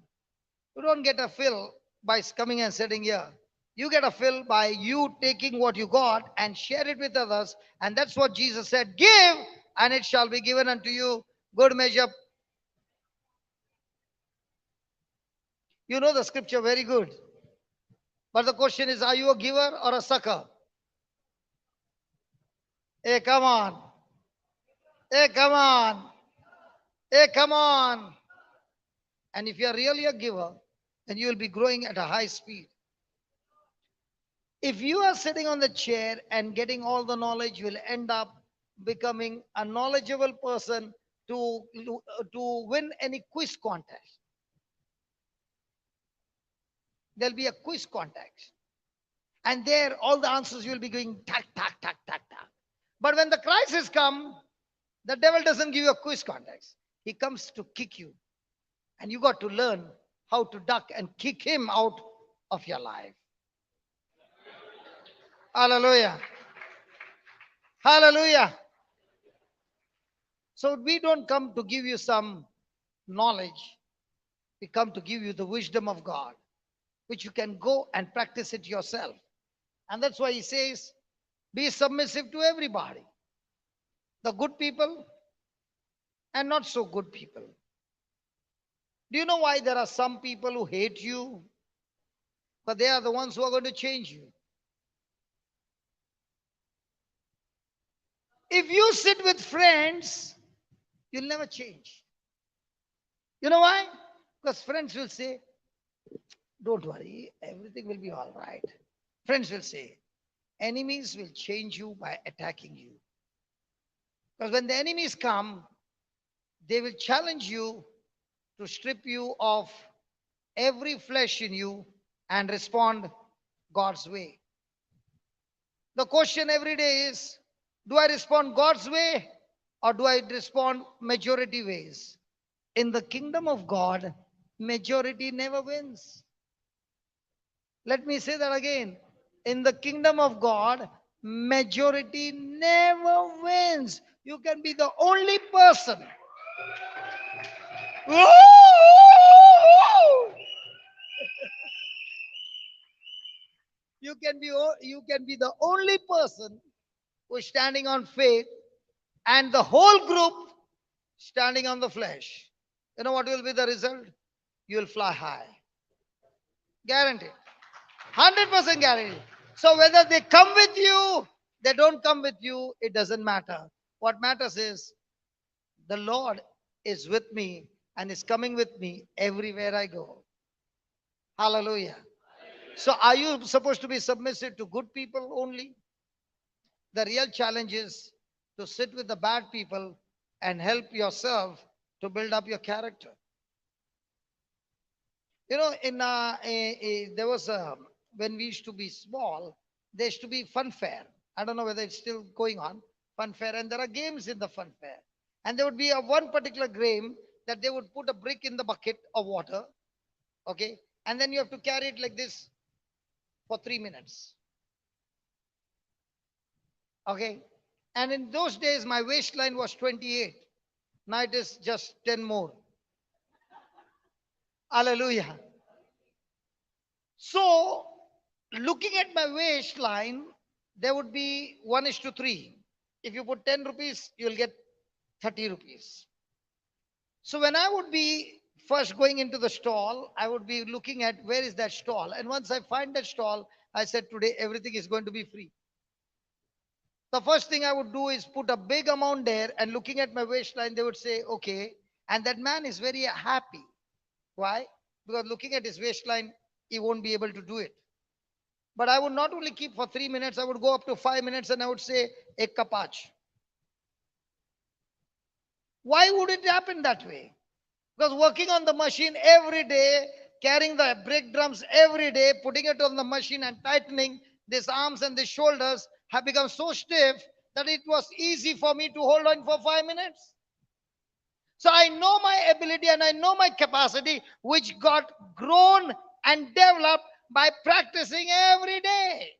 You don't get a fill by coming and sitting here. You get a fill by you taking what you got and share it with others. And that's what Jesus said, give and it shall be given unto you. Good measure. You know the scripture very good. But the question is, are you a giver or a sucker? Hey, come on. Hey, come on. Hey, come on. And if you are really a giver, then you will be growing at a high speed. If you are sitting on the chair and getting all the knowledge, you will end up becoming a knowledgeable person to win any quiz contest. There'll be a quiz contest. And there, all the answers you will be going tack, tack, tack, tack, tack. But when the crisis come, the devil doesn't give you a quiz context. He comes to kick you. And you got to learn how to duck and kick him out of your life. Hallelujah. Hallelujah. So we don't come to give you some knowledge. We come to give you the wisdom of God, which you can go and practice it yourself. And that's why he says, be submissive to everybody. The good people and not so good people. Do you know why there are some people who hate you? But they are the ones who are going to change you. If you sit with friends, you'll never change. You know why? Because friends will say, don't worry, everything will be all right. Friends will say, enemies will change you by attacking you. Because when the enemies come, they will challenge you to strip you of every flesh in you and respond God's way. The question every day is, do I respond God's way or do I respond majority ways? In the kingdom of God, majority never wins. Let me say that again. In the kingdom of God, majority never wins. You can be the only person. You can be the only person who is standing on faith and the whole group standing on the flesh. You know what will be the result? You will fly high. Guaranteed. 100% guaranteed. So whether they come with you, they don't come with you, it doesn't matter. What matters is the Lord is with me and is coming with me everywhere I go. Hallelujah. So are you supposed to be submissive to good people only? The real challenge is to sit with the bad people and help yourself to build up your character. You know, there was when we used to be small, there used to be fun fair. I don't know whether it's still going on, fun fair, and there are games in the fun fair. And there would be a one particular game that they would put a brick in the bucket of water, okay, and then you have to carry it like this for 3 minutes, okay. And in those days, my waistline was 28. Now it is just 10 more. Hallelujah. So, looking at my waistline, there would be 1:3. If you put 10 rupees, you'll get 30 rupees. So, when I would be first going into the stall, I would be looking at where is that stall. And once I find that stall, I said, today everything is going to be free. The first thing I would do is put a big amount there, and looking at my waistline, they would say, okay. And that man is very happy. Why? Because looking at his waistline, he won't be able to do it. But I would not only keep for 3 minutes, I would go up to 5 minutes and I would say, ek kapach. Why would it happen that way? Because working on the machine every day, carrying the brake drums every day, putting it on the machine and tightening these arms and these shoulders have become so stiff that it was easy for me to hold on for 5 minutes. So I know my ability and I know my capacity, which got grown and developed by practicing every day.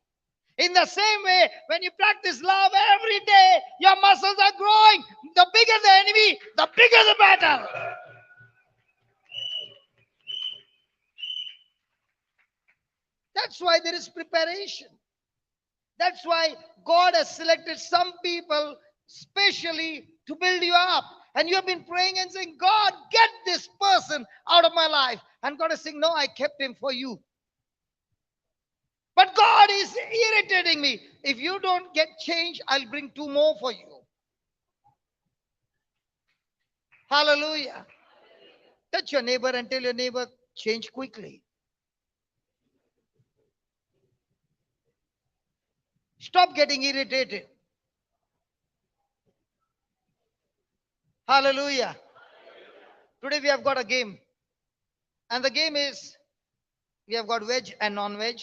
In the same way, when you practice love every day, your muscles are growing. The bigger the enemy, the bigger the battle. That's why there is preparation. That's why God has selected some people specially to build you up. And you have been praying and saying, God, get this person out of my life. And God is saying, no, I kept him for you. But God is irritating me. If you don't get change, I'll bring 2 more for you. Hallelujah. Touch your neighbor and tell your neighbor, change quickly. Stop getting irritated. Hallelujah. Today we have got a game. And the game is, we have got veg and non-veg.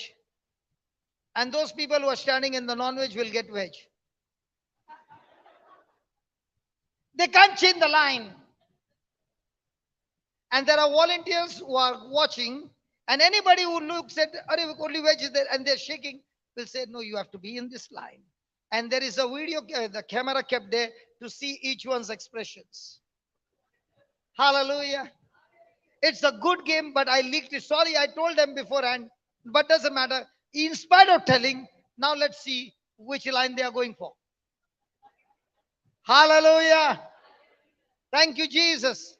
And those people who are standing in the non-veg will get veg. They can't change the line. And there are volunteers who are watching, and anybody who looks at only veg is there and they're shaking will say, no, you have to be in this line. And there is a video, the camera kept there to see each one's expressions. Hallelujah. It's a good game, but I leaked it. Sorry, I told them beforehand, but doesn't matter. In spite of telling, now let's see which line they are going for. Hallelujah. Thank you, Jesus.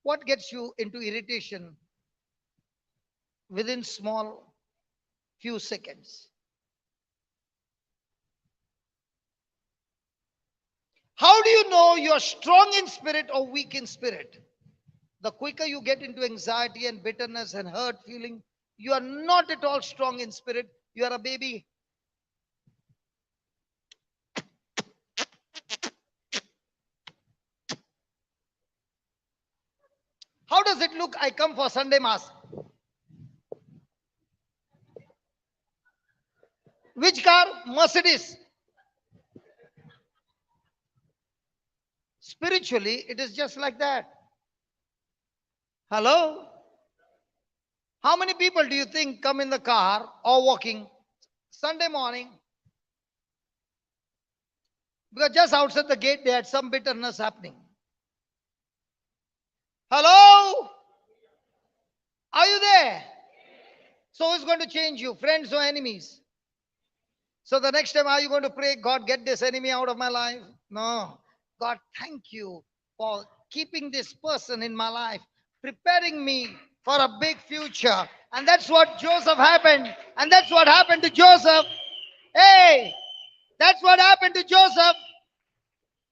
What gets you into irritation within small few seconds? How do you know you're strong in spirit or weak in spirit? The quicker you get into anxiety and bitterness and hurt feeling, you are not at all strong in spirit. You are a baby. How does it look? I come for Sunday Mass. Which car? Mercedes. Spiritually, it is just like that. Hello? How many people do you think come in the car or walking Sunday morning? Because just outside the gate, they had some bitterness happening. Hello? Are you there? So who's going to change you, friends or enemies? So the next time, are you going to pray, God, get this enemy out of my life? No. God, thank you for keeping this person in my life, preparing me for a big future. And that's what Joseph happened. And that's what happened to Joseph. Hey, that's what happened to Joseph.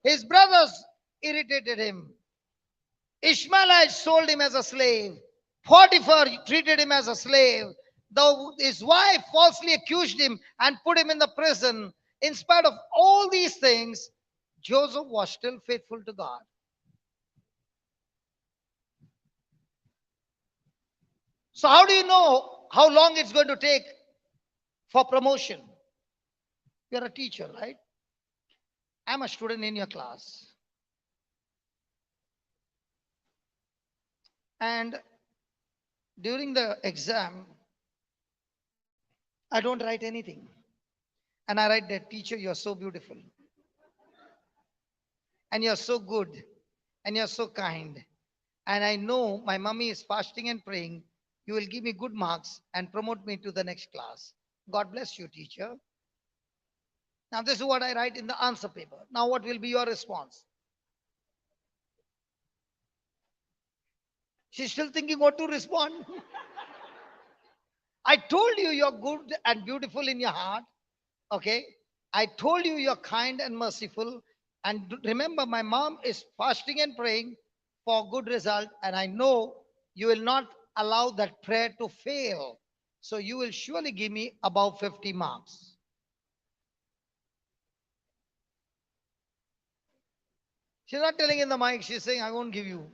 His brothers irritated him. Ishmael sold him as a slave. Potiphar treated him as a slave. Though his wife falsely accused him and put him in the prison. In spite of all these things, Joseph was still faithful to God. So how do you know how long it's going to take for promotion? You're a teacher, right? I'm a student in your class. And during the exam, I don't write anything. And I write that, teacher, you're so beautiful. And you're so good. And you're so kind. And I know my mommy is fasting and praying. You will give me good marks and promote me to the next class. God bless you, teacher. Now, this is what I write in the answer paper. Now, what will be your response? She's still thinking what to respond. I told you you're good and beautiful in your heart. Okay. I told you you're kind and merciful. And remember, my mom is fasting and praying for good result. And I know you will not allow that prayer to fail. So you will surely give me above 50 marks. She's not telling in the mic. She's saying, I won't give you.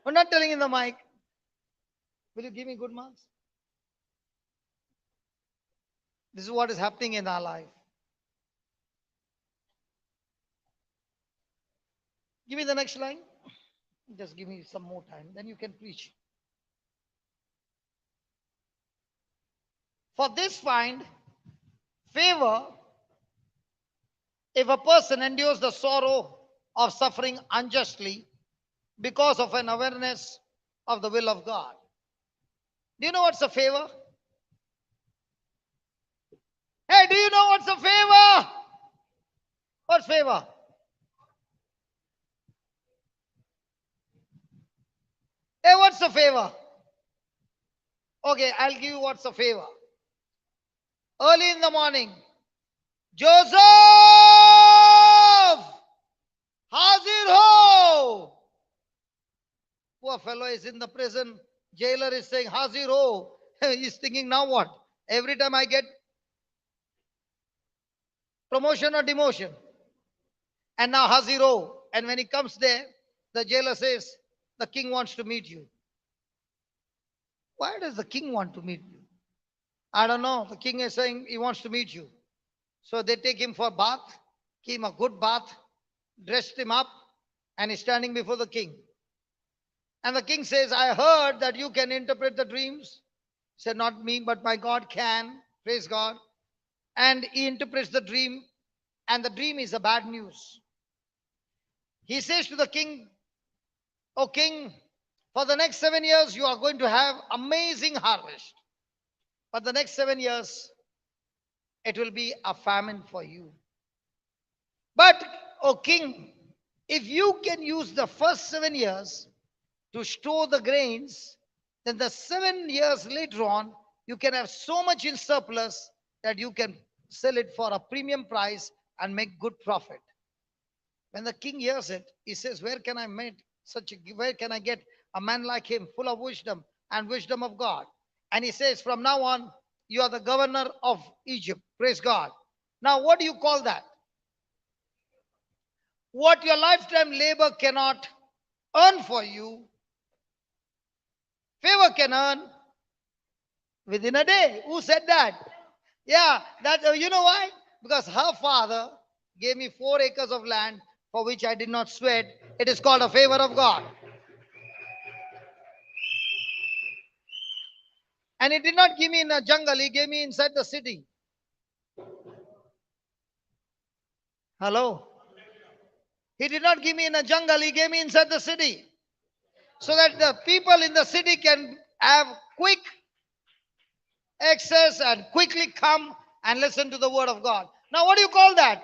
We're not telling in the mic. Will you give me good marks? This is what is happening in our life. Give me the next line. Just give me some more time. Then you can preach. For this find favor if a person endures the sorrow of suffering unjustly because of an awareness of the will of God. Do you know what's a favor? Hey, do you know what's a favor? What's favor? Hey, what's a favor? Okay, I'll give you what's a favor. Early in the morning, Joseph! Hazir ho! Poor fellow is in the prison. Jailer is saying, Hazir ho. He's thinking, now what? Every time I get promotion or demotion. And now Hazir ho. And when he comes there, the jailer says, the king wants to meet you. Why does the king want to meet you? I don't know. The king is saying he wants to meet you. So they take him for a bath, give him a good bath, dressed him up, and he's standing before the king. And the king says, I heard that you can interpret the dreams. He said, not me, but my God can. Praise God. And he interprets the dream, and the dream is a bad news. He says to the king, O king, for the next 7 years you are going to have amazing harvest. But the next 7 years, it will be a famine for you. But, O king, if you can use the first 7 years to store the grains, then the 7 years later on, you can have so much in surplus that you can sell it for a premium price and make good profit. When the king hears it, he says, where can I get a man like him, full of wisdom and wisdom of God? And he says, from now on, you are the governor of Egypt. Praise God. Now, what do you call that? What your lifetime labor cannot earn for you, favor can earn within a day. Who said that? Yeah, you know why? Because her father gave me 4 acres of land for which I did not sweat. It is called a favor of God. And he did not give me in a jungle, he gave me inside the city. Hello? He did not give me in a jungle, he gave me inside the city. So that the people in the city can have quick access and quickly come and listen to the word of God. Now, what do you call that?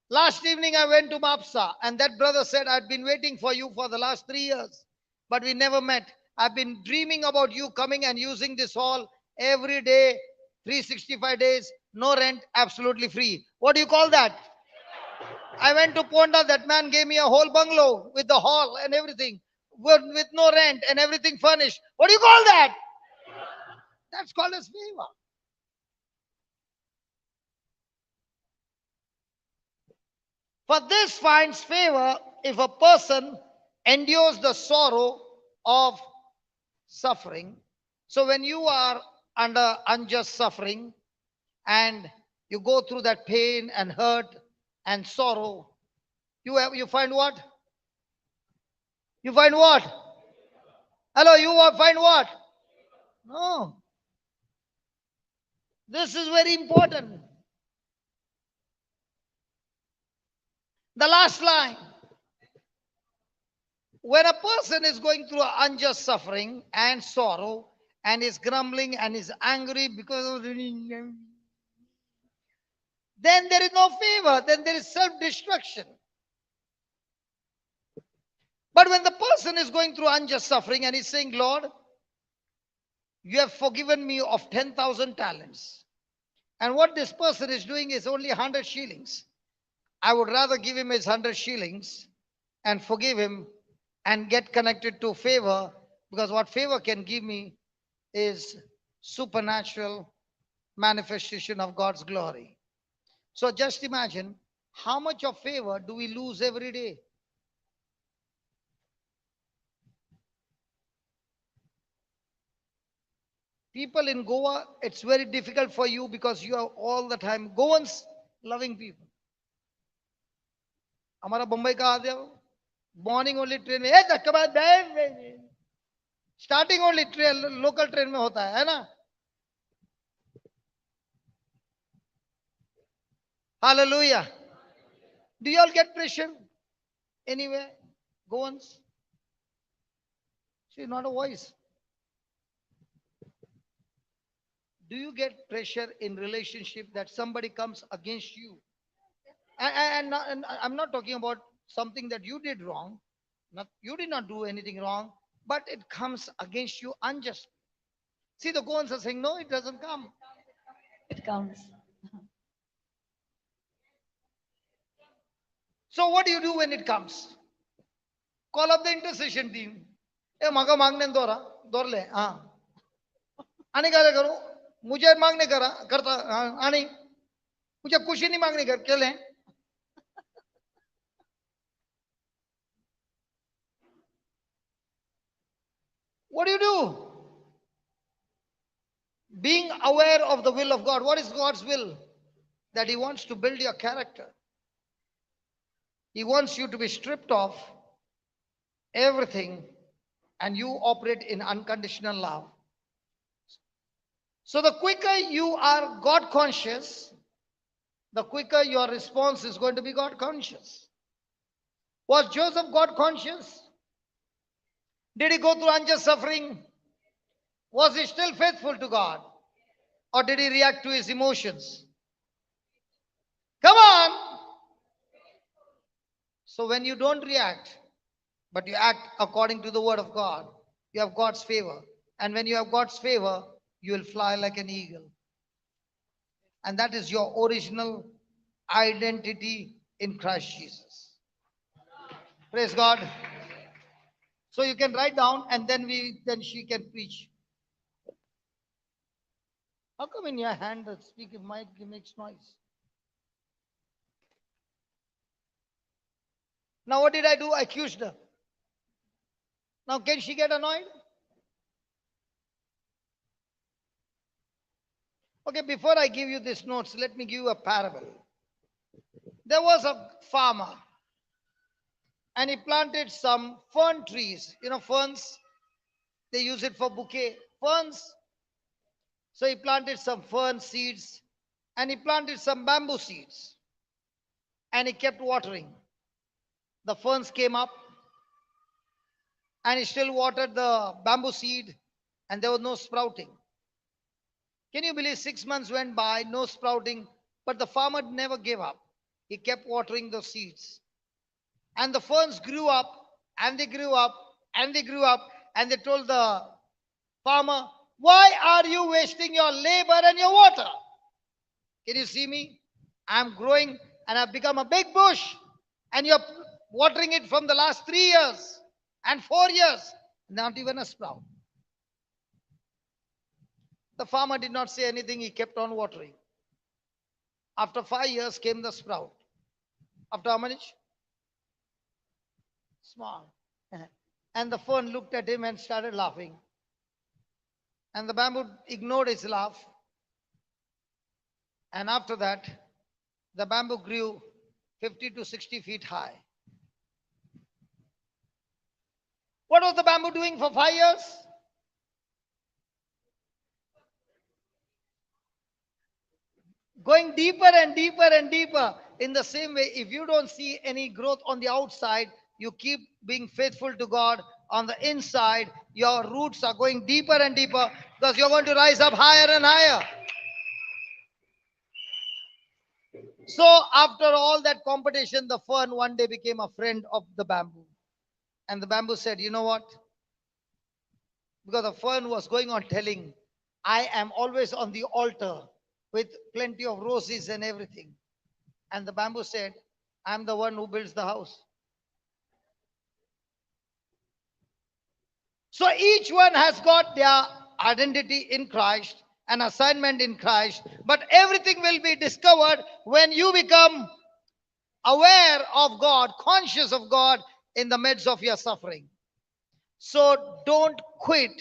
Last evening I went to Mapsa, and that brother said, I've been waiting for you for the last 3 years, but we never met. I've been dreaming about you coming and using this hall every day, 365 days, no rent, absolutely free. What do you call that? I went to Ponda, that man gave me a whole bungalow with the hall and everything, with no rent and everything furnished. What do you call that? That's called as favor. For this finds favor if a person endures the sorrow of suffering. So when you are under unjust suffering and you go through that pain and hurt and sorrow, you find what? You find what? Hello, you find what? No. This is very important. The last line. When a person is going through unjust suffering and sorrow and is grumbling and is angry because of then there is no favor, then there is self-destruction. But when the person is going through unjust suffering and is saying, Lord, you have forgiven me of 10,000 talents. And what this person is doing is only 100 shillings. I would rather give him his 100 shillings and forgive him and get connected to favor, because what favor can give me is supernatural manifestation of God's glory. So just imagine how much of favor do we lose every day? People in Goa, it's very difficult for you because you are all the time Goans loving people. हमारा बम्बई का आ जाओ morning only train में धक्का बाद starting only train local train में होता है ना Hallelujah. Do you all get pressure anywhere? Goans? See, not a voice. Do you get pressure in relationship that somebody comes against you? And I'm not talking about something that you did wrong. You did not do anything wrong, but it comes against you unjustly. See, the Goans are saying, no, it doesn't come. It comes. So what do you do when it comes? Call up the intercession team. ए मागा मांगने दौर ले हाँ आने क्या करो मुझे मांगने करा करता आने मुझे कुछ ही नहीं मांगने कर क्या ले What do you do? Being aware of the will of God. What is God's will? That He wants to build your character. He wants you to be stripped of everything and you operate in unconditional love. So the quicker you are God conscious, the quicker your response is going to be God conscious. Was Joseph God conscious? Did he go through unjust suffering? Was he still faithful to God? Or did he react to his emotions? Come on! So when you don't react, but you act according to the word of God, you have God's favor. And when you have God's favor, you will fly like an eagle. And that is your original identity in Christ Jesus. Praise God. So you can write down and then she can preach. How come in your hand the speaker mic makes noise? Now what did I do? I accused her. Now can she get annoyed? Okay, before I give you these notes, let me give you a parable. There was a farmer and he planted some fern trees. You know, ferns, they use it for bouquet. Ferns. So he planted some fern seeds and he planted some bamboo seeds. And he kept watering. The ferns came up and he still watered the bamboo seed and there was no sprouting. Can you believe 6 months went by, no sprouting, but the farmer never gave up. He kept watering the seeds. And the ferns grew up and they grew up and they grew up and they told the farmer, why are you wasting your labor and your water? Can you see me? I'm growing and I've become a big bush and you're watering it from the last 3 years and 4 years, not even a sprout. The farmer did not say anything, he kept on watering. After 5 years came the sprout. After how much? Small. And the fern looked at him and started laughing. And the bamboo ignored his laugh. And after that, the bamboo grew 50 to 60 feet high. What was the bamboo doing for 5 years? Going deeper and deeper and deeper. In the same way, if you don't see any growth on the outside, you keep being faithful to God on the inside, your roots are going deeper and deeper because you're going to rise up higher and higher. So after all that competition, the fern one day became a friend of the bamboo. And the bamboo said, you know what? Because the fern was going on telling, I am always on the altar with plenty of roses and everything. And the bamboo said, I'm the one who builds the house. So each one has got their identity in Christ, an assignment in Christ, but everything will be discovered when you become aware of God, conscious of God in the midst of your suffering. So don't quit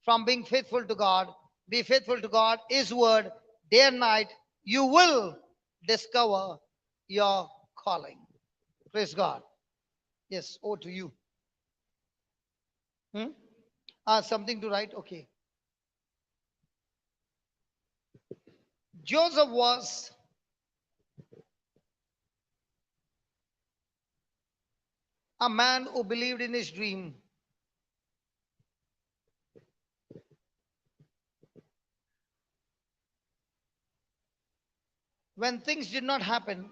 from being faithful to God. Be faithful to God, His word, day and night. You will discover your calling. Praise God. Yes, over to you. Something to write? Okay. Joseph was a man who believed in his dream. When things did not happen,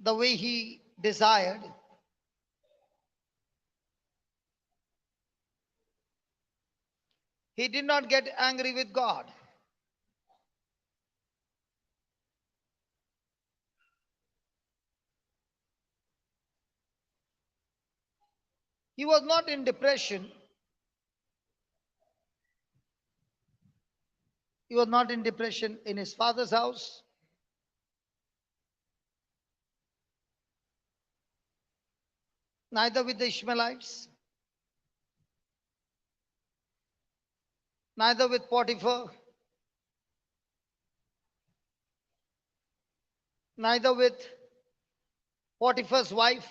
the way he desired, he did not get angry with God. He was not in depression. He was not in depression in his father's house. neither with the Ishmaelites, neither with Potiphar, neither with Potiphar's wife,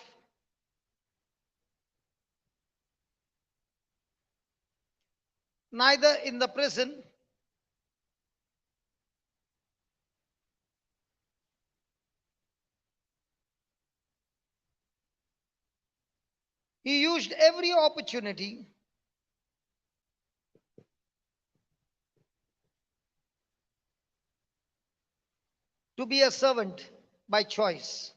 neither in the prison, he used every opportunity to be a servant by choice.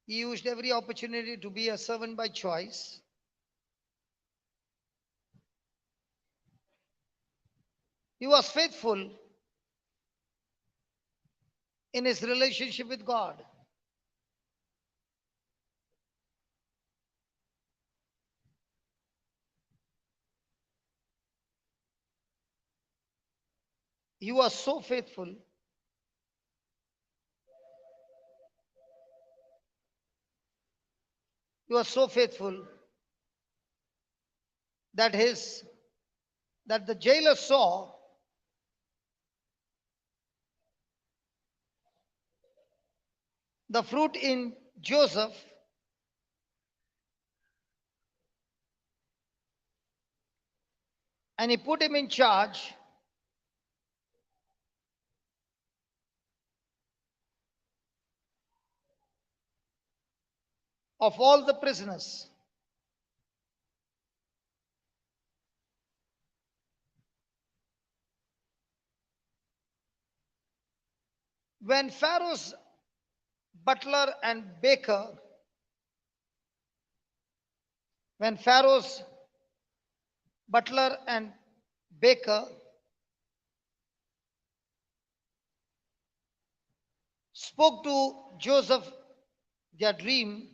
He used every opportunity to be a servant by choice. He was faithful in his relationship with God. He was so faithful. He was so faithful that the jailer saw the fruit in Joseph, and he put him in charge of all the prisoners. When Pharaoh's butler and baker, when Pharaoh's butler and baker spoke to Joseph their dream,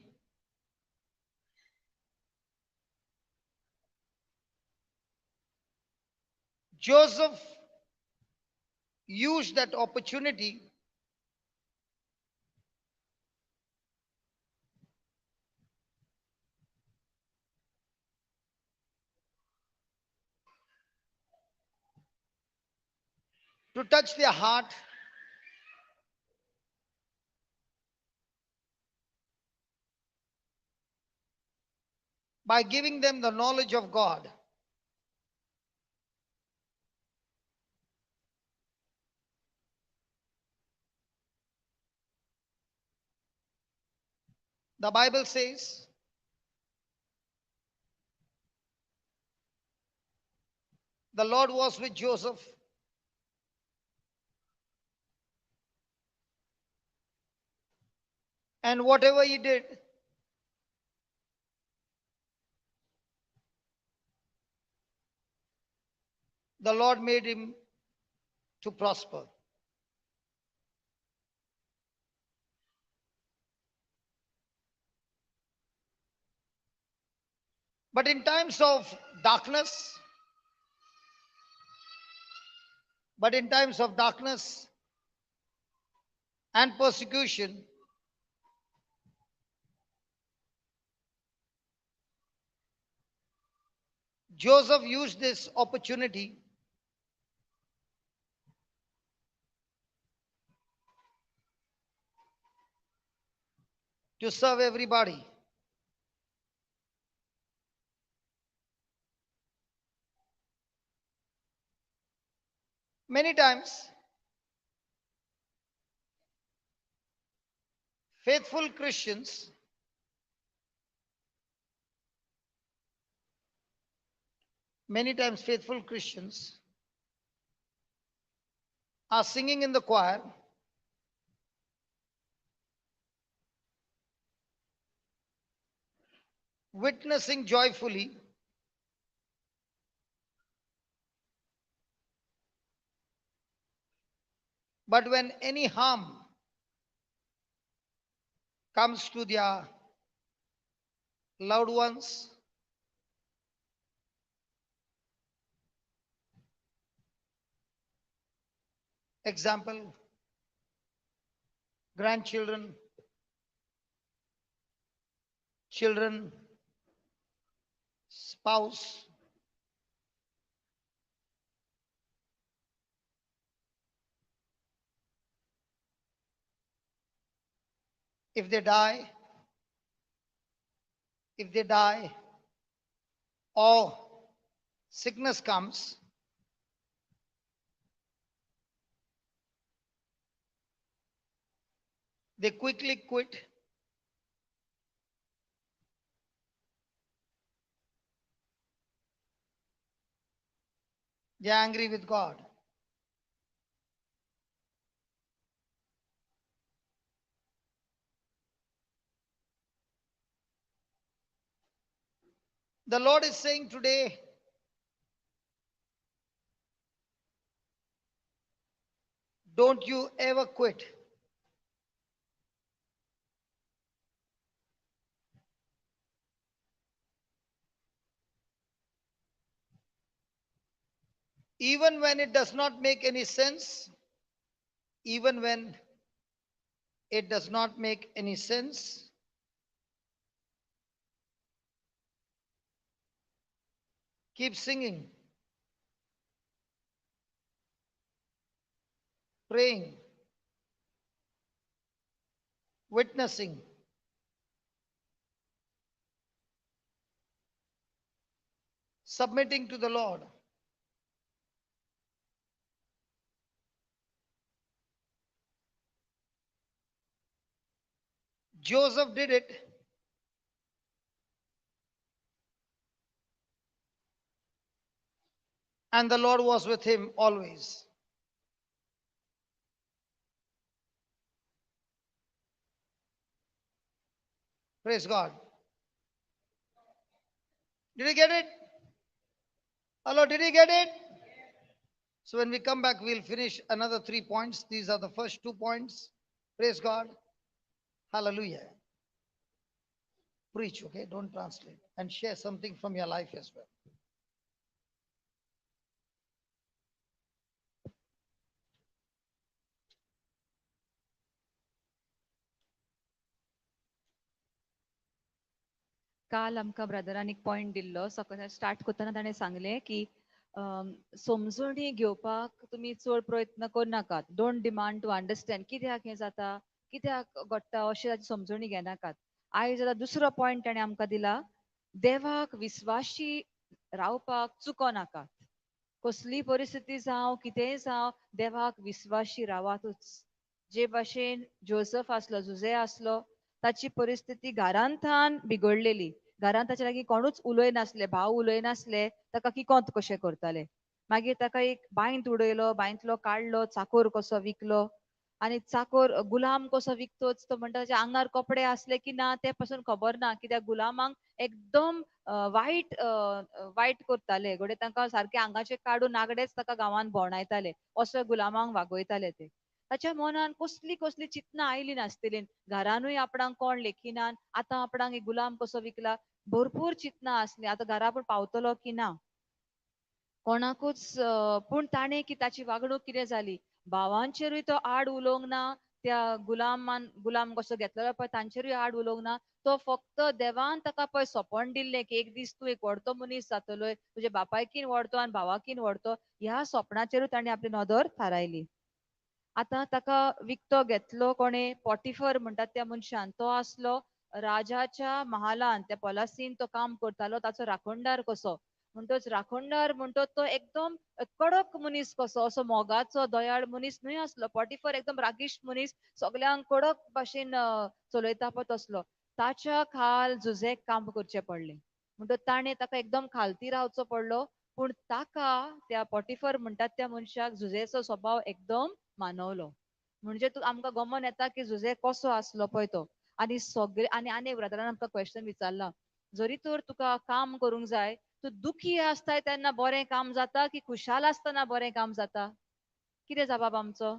Joseph used that opportunity to touch their heart by giving them the knowledge of God. The Bible says, the Lord was with Joseph, and whatever he did, the Lord made him to prosper. But in times of darkness, but in times of darkness and persecution, Joseph used this opportunity to serve everybody. Many times, faithful Christians many times faithful Christians are singing in the choir, witnessing joyfully, but when any harm comes to their loved ones, example, grandchildren, children, spouse. If they die, if they die, or sickness comes, they quickly quit. They're angry with God. The Lord is saying today, don't you ever quit. Even when it does not make any sense, even when it does not make any sense, keep singing, praying, witnessing, submitting to the Lord. Joseph did it, and the Lord was with him always. Praise God. Did you get it? Hello, did you get it? So when we come back, we'll finish another 3 points. These are the first 2 points. Praise God. Hallelujah. Preach, okay? Don't translate. And share something from your life as well. काल आमकां brethren एक point दिल्लो सकाळ start करतना ताणें सांगलें की समजुणी घेवपाक तुमी चड प्रयत्न करनाकात. डोंट डिमांड टू अंडरस्टँड कित्याक हें जाता, कित्याक घडटा अशें ताची समजुणी घेनाकात. आयज आतां दुसरो पॉइंट ताणें आमकां दिला, देवाक विस्वाशी रावपाक चुकोनाकात. कसली परिस्थिती जावं कितेंय जावं देवाक विस्वाशी रावातूच. जे भाशेन जोसफ आसलो, जुजे आसलो, ताची परिस्थिती घरांतान बिगडलेली. घरांत ताचे लागीं कोणूच उलयनासले, भाव उलयनासले, ताका किकोंत कशें करताले. मागीर ताका एक बांयंत उडयलो, बांयंतलो काडलो, चाकोर कसो विकलो. आनी चाकोर गुलाम कसो विकतोच तो म्हणटा ताच्या आंगार कपडे असले की ना ते पासून खबर ना, कित्याक गुलामांक एकदम वायट करताले. घडये तांकां सारके आंगाचे काडून नागडेच ताका गांवांत भोंवडायताले. असो गुलामांक वागयताले ते. ताच्या मनान कसली कसली चिंतना आयली नासतली. घरानूय आपणाक कोण लेखिनान, आतां आपणाक एक गुलाम कसो विकला, भरपूर चिंतना आसली. आतां घरा पूण पावतलो की ना कोणाकूच. पूण ताणें की ताची वागणूक कितें जाली, भावांचेरूय तो आड उलोवंक ना, त्या गुलाम कसो घेतलेलो पळय तांचेरूय आड उलोवंक ना. तो फक्त देवान ताका पळय सोपण दिल्लें की एक दीस तूं एक व्हडतो मनीस जातलोय, तुज्या बापायकीन व्हडतो आनी भावाकीन व्हडतो, ह्या स्वप्नाचेरूय ताणें आपली नदर थारायली. आतां ताका विकतो घेतलो कोणें, पॉटिफर म्हणटात त्या मनशान. तो आसलो राजाच्या महालान, त्या पॉलासीन तो काम करतालो, ताचो राखणदार कसो. म्हणटच राखणदार म्हणतो तो एकदम कडक मनीस कसो, असो मोगाचो दयाळ मनीस न्हय आसलो. पॉटिफर एकदम रागिश्ट मनीस, सगल्यांक कडक भाशेन चलयता पळय तसलो. ताच्या खाल जुजेक काम करचें पडलें. म्हणटच ताणें ताका एकदम खालती रावचो पडलो. पूण ताका त्या पॉटिफर म्हणटात त्या मनशाक जुजेचो स्वभाव एकदम मानवलो. म्हणजे तूं आमकां गमन येता की जुजे कसो आसलो पळय तो. आनी सगळे आनी एक ब्रदरान आमकां क्वेश्चन विचारला, जरी तर तुका काम करूंक जाय, तूं दुखी आसताय तेन्ना बरें काम जाता की खुशाल आसतना बरें काम जाता? कितें जबाब आमचो?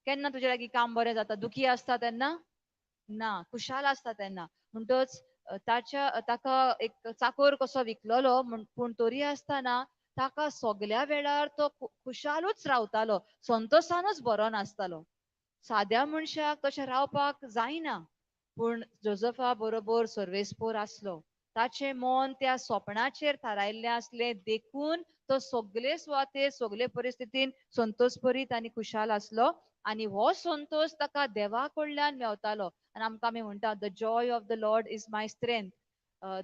केन्ना तुजे लागीं काम बरें जाता? दुखी आसता तेन्ना ना, खुशाल आसता तेन्ना. म्हणटच ताका एक चाकोर कसो विकलोलो, पूण तरी आसतना ताका सगल्या वेळार तो खुशालूच रावतालो, संतोषानूच बरो नासतालो. साद्या मनशाक तशें रावपाक जायना. पूण जोसेफा बरोबर सर्वेस्पोर आसलो. ताचे मन त्या स्वप्नाचेर थारायल्ले असले देखून तो सगळे सुवातेर सगळे परिस्थितीन संतोषभरीत आनी खुशाल आसलो. आणि हो संतोष ताका देवा कडल्यान मेवतालो. आनी आमी म्हणटा the Joy of the Lord is my strength.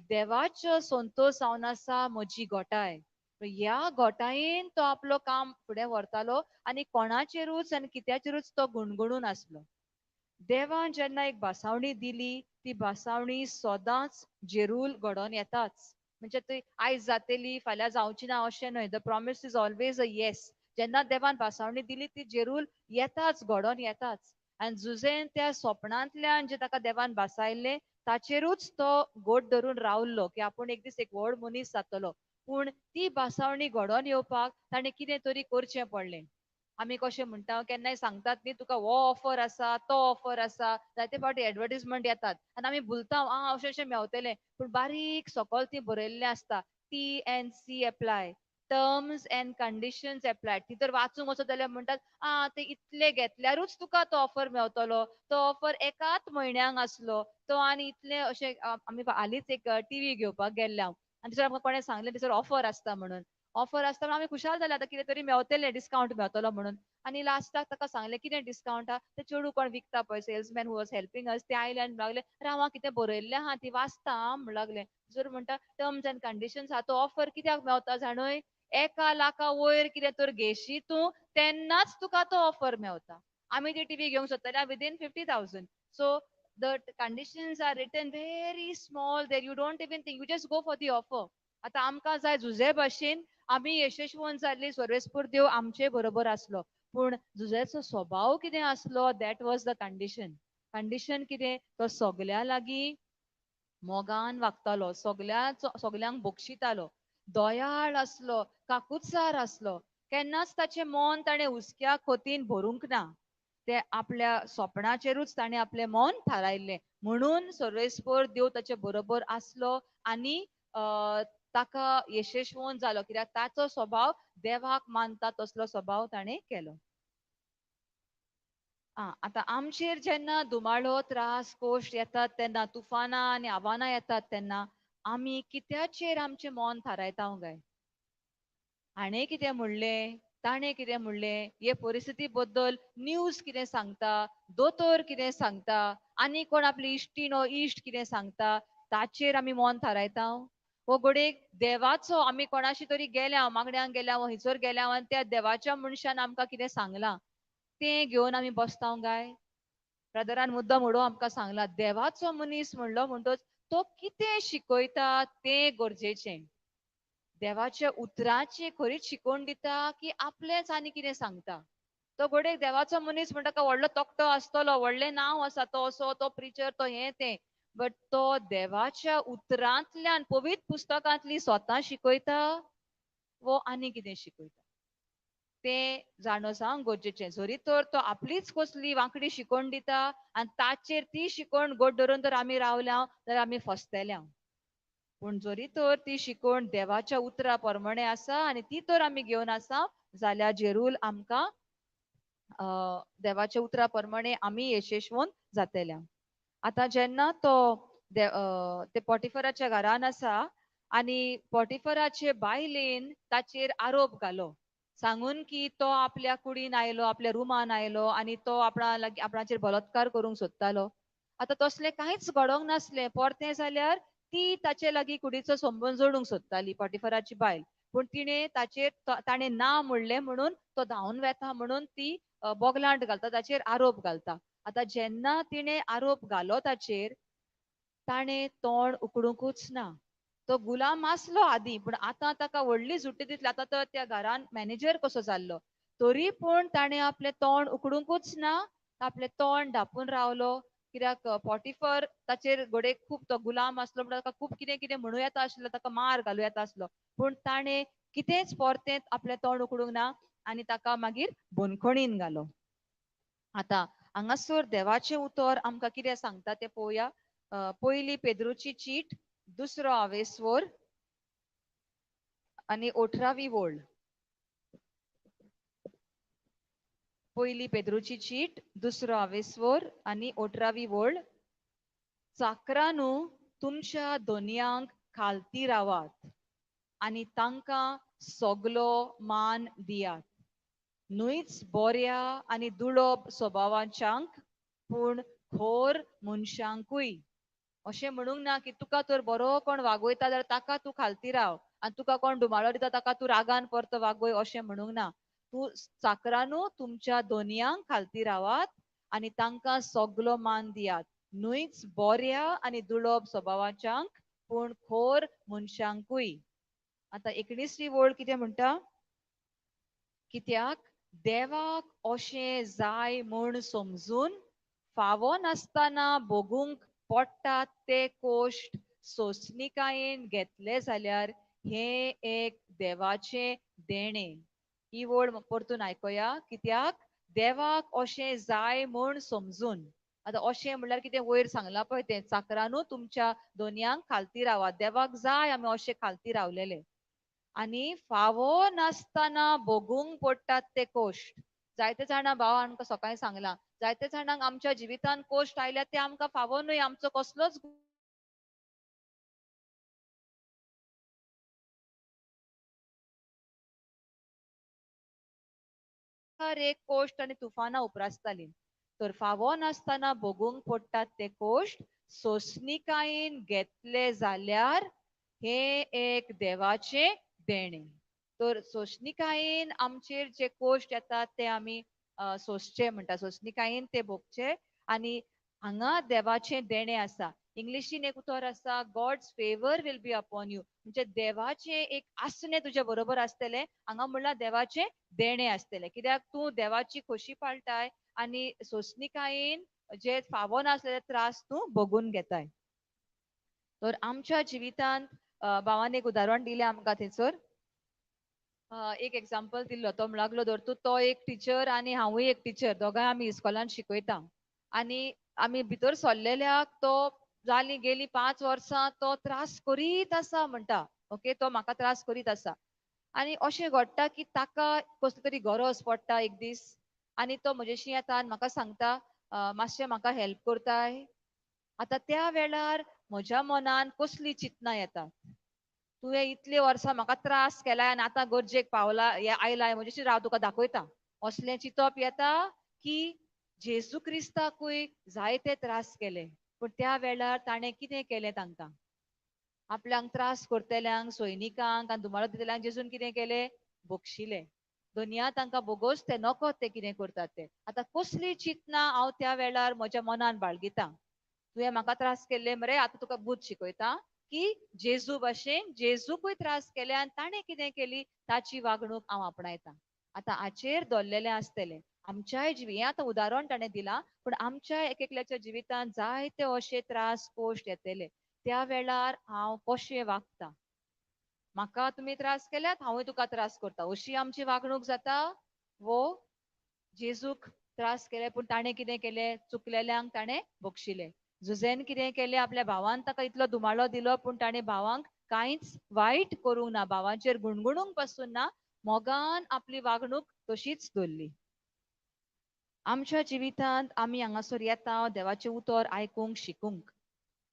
देवाचो संतोष जावन आसा म्हजी गोटाय. ह्या गोटायेन तो आपलो काम फुडें व्हरतालो आनी कोणाचेरूच आनी कित्याचेरूच तो गुणगुणून आसलो. देवान जेन्ना एक बासावणी दिली ती बासावणी सदांच जेरूल घडोवन येताच. म्हणजे ती आयज जातली फाल्यां जावची ना अशें न्हय. The promise is always a yes. जेन्ना देवान बासावणी दिली ती जेरूल येताच, घडोवन येताच. आनी जुजेन त्या स्वप्नांतल्यान जे ताका देवान बासायल्ले ताचेरूच तो गोट धरून रावल्लो की आपूण एक दीस एक व्हड मनीस जातलो. पूण ती बासावणी घडोवन येवपाक ताणें कितें तरी करचें पडलें. आमी कशें म्हणटा केन्नाय सांगतात न्ही तुका हो ऑफर आसा तो ऑफर आसा. जायते फावटी एडवर्टीजमेंट येतात आनी आमी भुलता अशें अशें मेवतलें. पूण बारीक सकयल ती बरयल्लें आसता TNC apply, terms and conditions apply. ती तर वाचूंक वचत जाल्यार म्हणटात ते इतले घेतल्यारूच तुका तो ऑफर मेवतलो. तो ऑफर एकाच म्हयन्यांक आसलो तो आनी इतले अशें आमी हालींच एक टीव्ही घेवपाक गेल्ले हांव आनी थंयसर आमकां कोणें सांगलें थंयसर ऑफर आसता म्हणून. ऑफर आसता म्हणून आमी खुशाल जाले आतां कितें तरी मेवतलें डिस्कावंट मेवतलो म्हणून. आनी लास्टाक ताका सांगलें कितें डिस्कावंट आहा. ते चेडूं कोण विकता पळय salesman who was helping us ते आयले आनी लागले राव कितें बरयल्लें आहा ती वाचता म्हणून लागलें. जर म्हणटा टर्म्स अँड कंडिशन्स आहा तो ऑफर कित्याक मेवता जाणय. 1,00,000 वयर कितें तर घेयशी तूं तेन्नाच तुका तो ऑफर मेवता. आमी ती टीव्ही घेवंक सोदताले विदीन 50,000. So the conditions are written very small there. You don't even think, you just go for the offer. आतां आमकां जाय जुजे भाशेन आमी यशस्वंत जाल्ली सर्वेस्पूर देव आमचे बरोबर आसलो. पूण जुजेचो स्वभाव कितें आसलो that was the condition. Condition कितें तो सगल्या लागीं मोगान वागतालो. सगल्यांक बक्षितालो. दयाळ आसलो, काकुटसार आसलो. केन्नाच ताचें मन ताणें हुस्क्या खोतीन भरूंक ना. ते आपल्या स्वप्नाचेरूच ताणें आपलें मन थारायल्लें. म्हणून सर्वेस्पर देव ताचे बरोबर आसलो आनी ताका यशस्वंत जालो कित्याक ताचो स्वभाव देवाक मानता तसलो स्वभाव ताणें केलो. आतां आमचेर जेन्ना दुमाळो त्रास कोश्ट येतात तेन्ना तुफानां आनी आव्हानां येतात तेन्ना आमी कित्याचेर आमचें मन थारायता काय. हाणें कितें म्हणलें ताणें कितें म्हणलें हे परिस्थिती बद्दल न्यूज कितें सांगता, दोतोर कितें सांगता, आनी कोण आपली इश्टीण वा इश्ट कितें सांगता ताचेर आमी मन थारायता. हो घडयेक देवाचो आमी कोणाशी तरी गेल्या मागण्यांक गेल्या वा हिचोर गेल्या आनी त्या देवाच्या मनशान आमकां कितें सांगलां तें घेवन आमी बसता काय. ब्रदरान मुद्दम म्हणून आमकां सांगलां देवाचो मनीस म्हणलो म्हणटच तो कितें शिकयता तें गरजेचें. देवाच्या उतरांची खरीच शिकवण दिता की आपलेंच आनी कितें सांगता. तो घडयेक देवाचो मनीस म्हणटा का व्हडलो तकटो आसतलो व्हडलें नांव आसा तो असो तो प्रिचर तो हें तें. बट तो देवाच्या उतरांतल्यान पवित्र पुस्तकांतली स्वता शिकयता वो आनी कितें शिकयता तें जाणो जावंक गरजेचें. जरी तर तो आपलीच कसली वांकडी शिकवण दिता आनी ताचेर ती शिकवण घट धरून तर आमी रावल्या जाल्यार आमी फसतले. पूण जरी तर ती शिकवण देवाच्या उतरा प्रमाणे आसा आनी ती तर आमी घेवन आसा जाल्यार जेरूल आमकां देवाच्या उतरा प्रमाणे आमी यशस्वंत जातल्या. आतां जेन्ना तो ते पोटिफराच्या घरान आसा आनी पोटिफराचे बायलेन ताचेर आरोप घालो सांगून की तो आपल्या कुडीन आयलो आपल्या रुमान आयलो आनी तो आपणाचेर बलात्कार करूंक सोदतालो. आतां तसलें कांयच घडोंक नासलें. परतें जाल्यार ती ताचे लागीं कुडीचो संबंद जोडूंक सोदताली पोटिफराची बायल. पूण तिणें ताचेर ताणें ना म्हणलें म्हणून तो धांवन वेता म्हणून ती बोगलांट घालता ताचेर आरोप घालता. आतां जेन्ना तिणें आरोप घालो ताचेर ताणें तोंड उकडूंकूच ना. तो गुलाम आसलो आदीं पूण आतां ताका व्हडली सुट्टी दितली. आतां तो त्या घरान मॅनेजर कसो जाल्लो तरी पूण ताणें आपलें तोंड उकडूंकूच ना. आपलें तोंड धांपून रावलो कित्याक पोटिफर ताचेर घडये खूब तो गुलाम आसलो म्हणून ताका खूब कितें कितें म्हणूं येता आसलो ताका मार घालूं येता आसलो. पूण ताणें कितेंच परतें आपलें तोंड उकडूंक ना आनी ताका मागीर बंदखणीन घालो. आतां हांगासर देवाचें उतर आमकां कितें सांगता तें पळोवया. पयली पेद्रूची चीट 2रो आवेसवर आनी 18वी ओळ. पयली पेद्रूची चीट 2रो आवेसवर आनी 18वी ओळ. चाकरानू तुमच्या दोनयांक खालती रावात आणि तांकां सगलो मान दियात. न्हूच बोऱ्या आणि दुडोब स्वभावाच्यांक पूण खोर मनशांकूय. अशें म्हणूंक ना की तुका तर बरो कोण वागयता जाल्यार ताका तूं खालती राव आनी तुका कोण धुमाळो दिता ताका तूं रागान परतो वागय अशें म्हणूंक ना. तूं चाकरानू तुमच्या दोनयांक खालती रावात आनी तांकां सगलो मान दियात. न्हूच बोऱ्या आनी दुडोब स्वभावाच्यांक पूण खोर मनशांकूय. आतां 19वी ओळ कितें म्हणटा? कित्याक देवाक अशें जाय म्हूण समजून फावो नासतना भोगूंक पडटात ते कोश्ट सोंसणीकायेन घेतले जाल्यार हे एक देवाचे देणे. ही ओळ परतून आयकया. कित्याक देवाक अशें जाय म्हूण समजून. आतां अशें म्हणल्यार कितें वयर सांगलां पळय तें चाकरानू तुमच्या दोनयांक खालती रावात. देवाक जाय आमी अशें खालती रावलेले. आनी फावो नासतना भोगूंक पडटात ते कोश्ट. जायते जाणां भाव आमकां सकाळीं सांगलां जायते जाणांक आमच्या जिवितांत कोश्ट आयल्यात ते आमकां फावो न्हय. आमचो कसलोच एक कोश्ट आनी तुफानां उपरासतालीं. तर फावो नासतना भोगूंक पडटात ते कोश्ट सोंसणीकायेन घेतले जाल्यार हे एक देवाचे देणे. तर सोंसणीकायेन आमचेर जे कोश्ट येतात ते आमी सोंसचे म्हणटा. सोंसणीकायेन ते भोगचे. आनी हांगा देवाचे देणे आसा. इंग्लिशीन एक उतर आसा, God's favour will be upon you. म्हणजे देवाचे एक आसणे तुजे बरोबर आसतले. हांगा म्हणल्यार देवाचे देणे आसतले. कित्याक तूं देवाची खोशी पाळटाय आनी सोंसणीकायेन जे फावो नासलेले त्रास तूं भोगून घेताय. तर आमच्या जिवितांत भावान एक उदाहरण दिलें आमकां थंयसर. एक एग्जाम्पल दिल्लो तो लागलो धर तूं तो एक टिचर आनी हांवूय एक टिचर. दोगांय आमी इस्कॉलान शिकयता. आनी आमी भितर सरलेल्याक तो जाली गेली 5 वर्सां तो त्रास करीत आसा म्हणटा. ओके, तो म्हाका त्रास करीत आसा. आनी अशें घडटा की ताका कसली तरी गरज पडटा एक दीस आनी तो म्हजेशी येता आनी म्हाका सांगता मातशें म्हाका हेल्प करताय. आतां त्या वेळार म्हज्या मनान कसली चिंतनां येता. तुवें इतले वर्सां म्हाका त्रास केलाय आनी आतां गरजेक पावला हे आयलाय म्हजेशी राव तुका दाखयता. असलें चिंतप येता की जेजू क्रिस्ताकूय जायते त्रास केले पूण त्या वेळार ताणें कितें केलें तांकां? आपल्यांक त्रास करतल्यांक सैनिकांक आनी धुमाळो दितल्यांक जेजून कितें केलें? बक्षिलें. दुनिया तांकां बोगोस ते नकत ते कितें करतात ते. आतां कसली चिंतना हांव त्या वेळार म्हज्या मनान बाळगितां. तुवें म्हाका त्रास केल्ले मरे आतां तुका बूध शिकयता की जेजू भाशेन जेजूकूय त्रास केले आनी ताणें कितें केली ताची वागणूक हांव आपणायतां. आतां हाचेर दल्लेलें आसतलें. आमच्याय हें आतां उदाहरण ताणें दिलां पूण आमच्या एक एकल्याच्या जिवितांत जायते अशे त्रास कोश्ट येतले. त्या वेळार हांव कशें वागतां? म्हाका तुमी त्रास केल्यात हांवूय तुका त्रास करता अशी आमची वागणूक जाता? वो जेजूक त्रास केले पूण ताणें कितें केलें? चुकलेल्यांक ताणें बक्षिलें. जुझेन कितें केलें? आपल्या भावान ताका इतलो धुमाळो दिलो पूण ताणें भावांक कांयच वायट करूंक ना. भावांचेर गुणगुणूंक पासून ना. मोगान आपली वागणूक तशीच दवरली. आमच्या जिवितांत आमी हांगासर येता देवाचें उतर आयकूंक शिकूंक.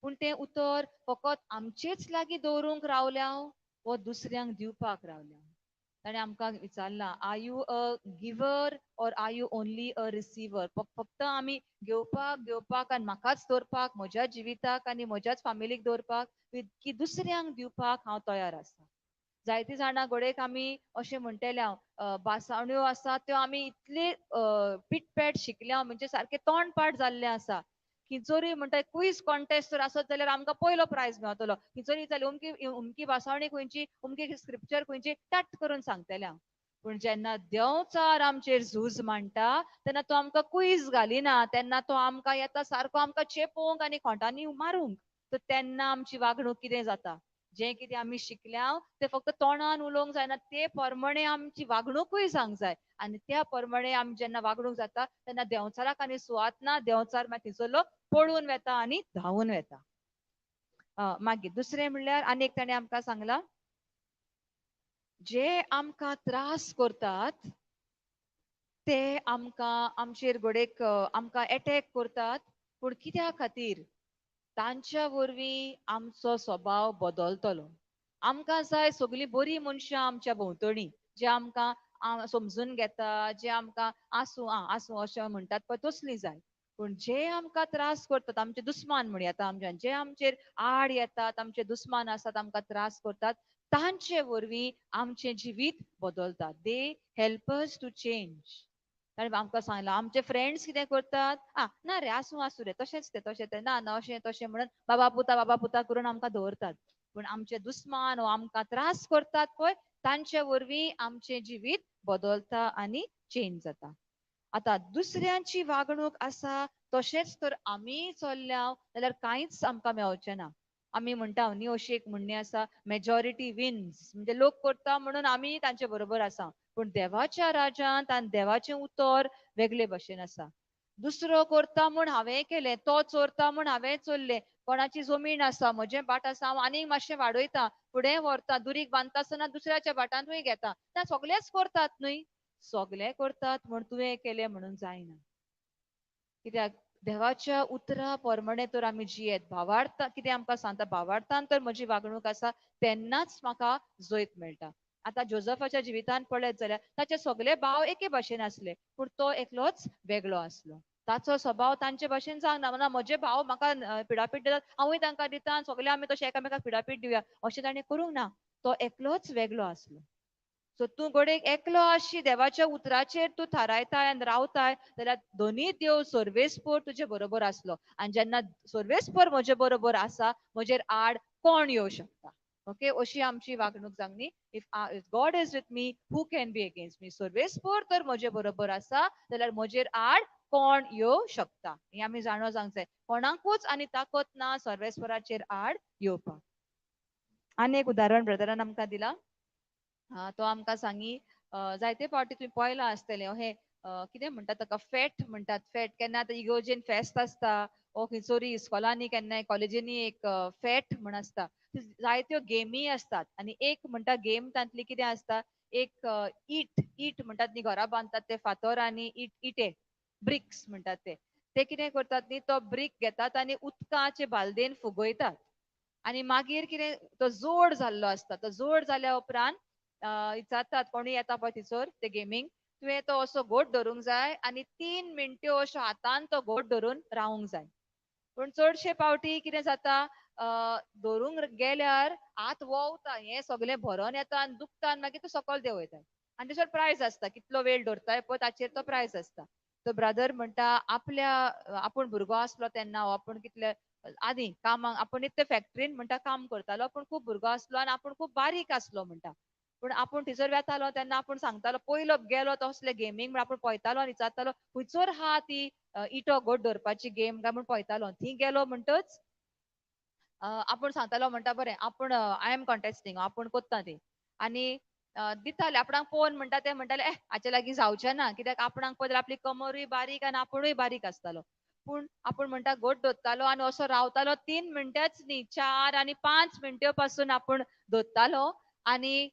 पूण तें उतर फकत आमचेच लागीं दवरूंक रावल्या वो दुसऱ्यांक दिवपाक रावल्या. ताणें आमकां विचारलां are you a giver or are you only a receiver? फक्त आमी घेवपाक घेवपाक आनी म्हाकाच दवरपाक म्हज्या जिविताक आनी म्हज्याच फामिलीक दवरपाक की दुसऱ्यांक दिवपाक हांव तयार आसा. जायतीं जाणां घोडेक आमी अशें म्हणटले बासावण्यो आसा त्यो आमी इतले पिटपेट शिकल्या म्हणजे सारके तोंडपाट जाल्ले आसा खिचोरी म्हणटा क्वीज कॉन्टेस्ट जर आसत जाल्यार आमकां पयलो प्रायज मेळटलो. खिचोरी जाली उमकी बासावणी खंयची उमकी स्क्रिप्चर खंयची टट करून सांगतले हांव. पूण जेन्ना देंवचार आमचेर झूज मांडटा तेन्ना तो आमकां क्वीज घालिना. तेन्ना तो आमकां येता सारको आमकां चेपोवंक आनी खोंटांनी मारूंक. तर तेन्ना आमची वागणूक कितें जाता? जें कितें आमी शिकल्या तें फक्त तोंडान उलोवंक जायना ते प्रमाणे आमची वागणूकूय जावंक जाय. आनी त्या प्रमाणे आमी जेन्ना वागणूक जाता तेन्ना देंवचाराक आनी सुवात ना. देंवचार मागीर थंयसरलो पळून वेता आनी धांवून वेता. मागीर दुसरें म्हणल्यार आनी एक ताणें आमकां सांगलां जे आमकां त्रास करतात ते आमकां आमचेर घोडेक आमकां एटॅक करतात पूण कित्या खातीर? तांच्या वरवीं आमचो स्वभाव बदलतलो. आमकां जाय सगळीं बरीं मनशां आमच्या भोंवतणी जे आमकां समजून घेता, जे आमकां आसूं अशें म्हणटात पळय तसलीं जाय. पूण जे आमकां त्रास करतात, आमचे दुस्मान म्हणया आमच्यान, जे आमचेर आड येतात, आमचे दुस्मान आसात, आमकां त्रास करतात, तांचे वरवीं आमचें जिवीत बदलता. They help us to change. ताणें आमकां सांगलां आमचे फ्रेंड्स कितें करतात, ना रे आसूं रे तशेंच तें ना ना अशें तशें म्हणून बाबा पुता करून आमकां दवरतात. पूण आमचे दुस्मान वा आमकां त्रास करतात पळय तांचे वरवीं आमचें जिवीत बदलता आनी चेंज जाता. आतां दुसऱ्यांची वागणूक आसा तशेंच तर आमी चल्ल्या जाल्यार कांयच आमकां मेळचें ना. आमी म्हणटा न्ही अशी एक म्हणणी आसा, मेजॉरिटी विन्स, म्हणजे लोक करता म्हणून आमी तांचे बरोबर आसा. पूण देवाच्या राज्यांत आनी देवाचें उतर वेगळे भशेन आसा. दुसरो करता म्हूण हांवें केलें, तो चोरता म्हूण हांवें चोरलें, कोणाची जमीन आसा, म्हजें भाट आसा, हांव आनीक मातशें वाडयता, फुडें व्हरता, दुरीग बांदता आसतना दुसऱ्याच्या भाटांतूय घेता, तें सगळेंच करतात न्हय. सगळे करतात म्हूण तुवें केलें म्हणून जायना. कित्याक देवाच्या उतरा प्रमाणे तर आमी जियेत. भावार्था कितें आमकां सांगता, भावार्थान तर म्हजी वागणूक आसा तेन्नाच म्हाका जैत मेळटा. आतां जोझफाच्या जिवितान पळयत जाल्यार ताचे सगळे भाव एके भशेन आसले, पूण तो एकलोच वेगळो आसलो. ताचो स्वभाव तांचे भशेन जावंक ना. म्हजे भाव म्हाका पिडापीट दितात, हांवूय तांकां दिता, आनी सगळे आमी तशें एकामेकाक पिडापीट दिवया अशें ताणें करूंक ना. तो एकलोच वेगळो आसलो. सो तूं घोडेक एकलो आशी देवाच्या उतराचेर तूं थारायताय आनी रावताय जाल्यार दोनूय देव सर्वेस्पोर तुजे बरोबर आसलो. आनी जेन्ना सर्वेस्पोर म्हजे बरोबर आसा, म्हजेर आड कोण येवं शकता. ओके, अशी आमची वागणूक जावंक न्ही. If God is with me, who can be against me. सर्वेस्पोर तर म्हजे बरोबर आसा जाल्यार म्हजेर आड कोण येवं शकता. हें आमी जाणो जावंक जाय. कोणाकूच आनी ताकद ना सर्वेस्पराचेर आड येवपाक. आनी एक उदाहरण ब्रदरान आमकां दिलां. तो आमकां सांगी, जायते फावटी तुवें पळयलां आसतलें हे कितें म्हणटात ताका, फेट म्हणटात. फेट केन्ना आतां इगोर्जेन फेस्त आसता, ओ खंयसरी इस्कॉलांनी केन्नाय कॉलेजींनी एक फेट म्हण आसता. जायत्यो गेमी आसतात आनी एक म्हणटा गेम तांतली कितें आसता, एक ईट म्हणटात न्ही, घरा बांदतात ते फातर आनी इटे, ब्रिक्स म्हणटात ते कितें करतात न्ही, तो ब्रिक घेतात आनी उदकाचे बालदेन फुगयतात. आनी मागीर कितें, तो जोड जाल्लो आसता, तो जोड जाल्या उपरांत विचारतात कोणूय येता पळय थंयसर ते गेमींक, तुवें तो असो घोट धरूंक जाय आनी 3 मिनट्यो अशो हातान तो घोट धरून रावूंक जाय. पूण चडशे फावटी कितें जाता, धरूंक गेल्यार हात वोवता, हें सगळें भरोन येता आनी दुखता आनी मागीर तूं सकयल देंवयता. आनी थंयसर प्रायज आसता, कितलो वेळ धरताय पळय ताचेर तो प्रायज आसता. तो ब्रदर म्हणटा आपूण भुरगो आसलो तेन्ना, आपूण कितले आदी कामाक आपूण इतले फॅक्टरीन म्हणटा काम करतालो, आपूण खूब भुरगो आसलो आनी आपूण खूब बारीक आसलो म्हणटा. पूण आपूण थंयसर वेतालो तेन्ना आपूण सांगतालो, पयलो गेलो तसले गेमींक म्हण आपूण पळयतालो आनी विचारतालो खंयसर हा ती इटो घोट धरपाची गेम काय म्हण पळयतालो. थंय गेलो म्हणटच आपूण सांगतालो म्हणटा बरें आपूण आय एम कॉन्टेस्टिंग, आपूण कोत्ता ती. आनी दिताले आपणाक पळोवन म्हणटा ते म्हणटाले हाचे लागीं जावचें ना, कित्याक आपणाक पळय आपली कमरूय बारीक आनी आपुणूय बारीक आसतालो. पूण आपूण म्हणटा घोट धरतालो आनी असो रावतालो 3 मिनटांच न्ही, 4 आनी 5 मिनट्यो पासून आपूण धरतालो. आनी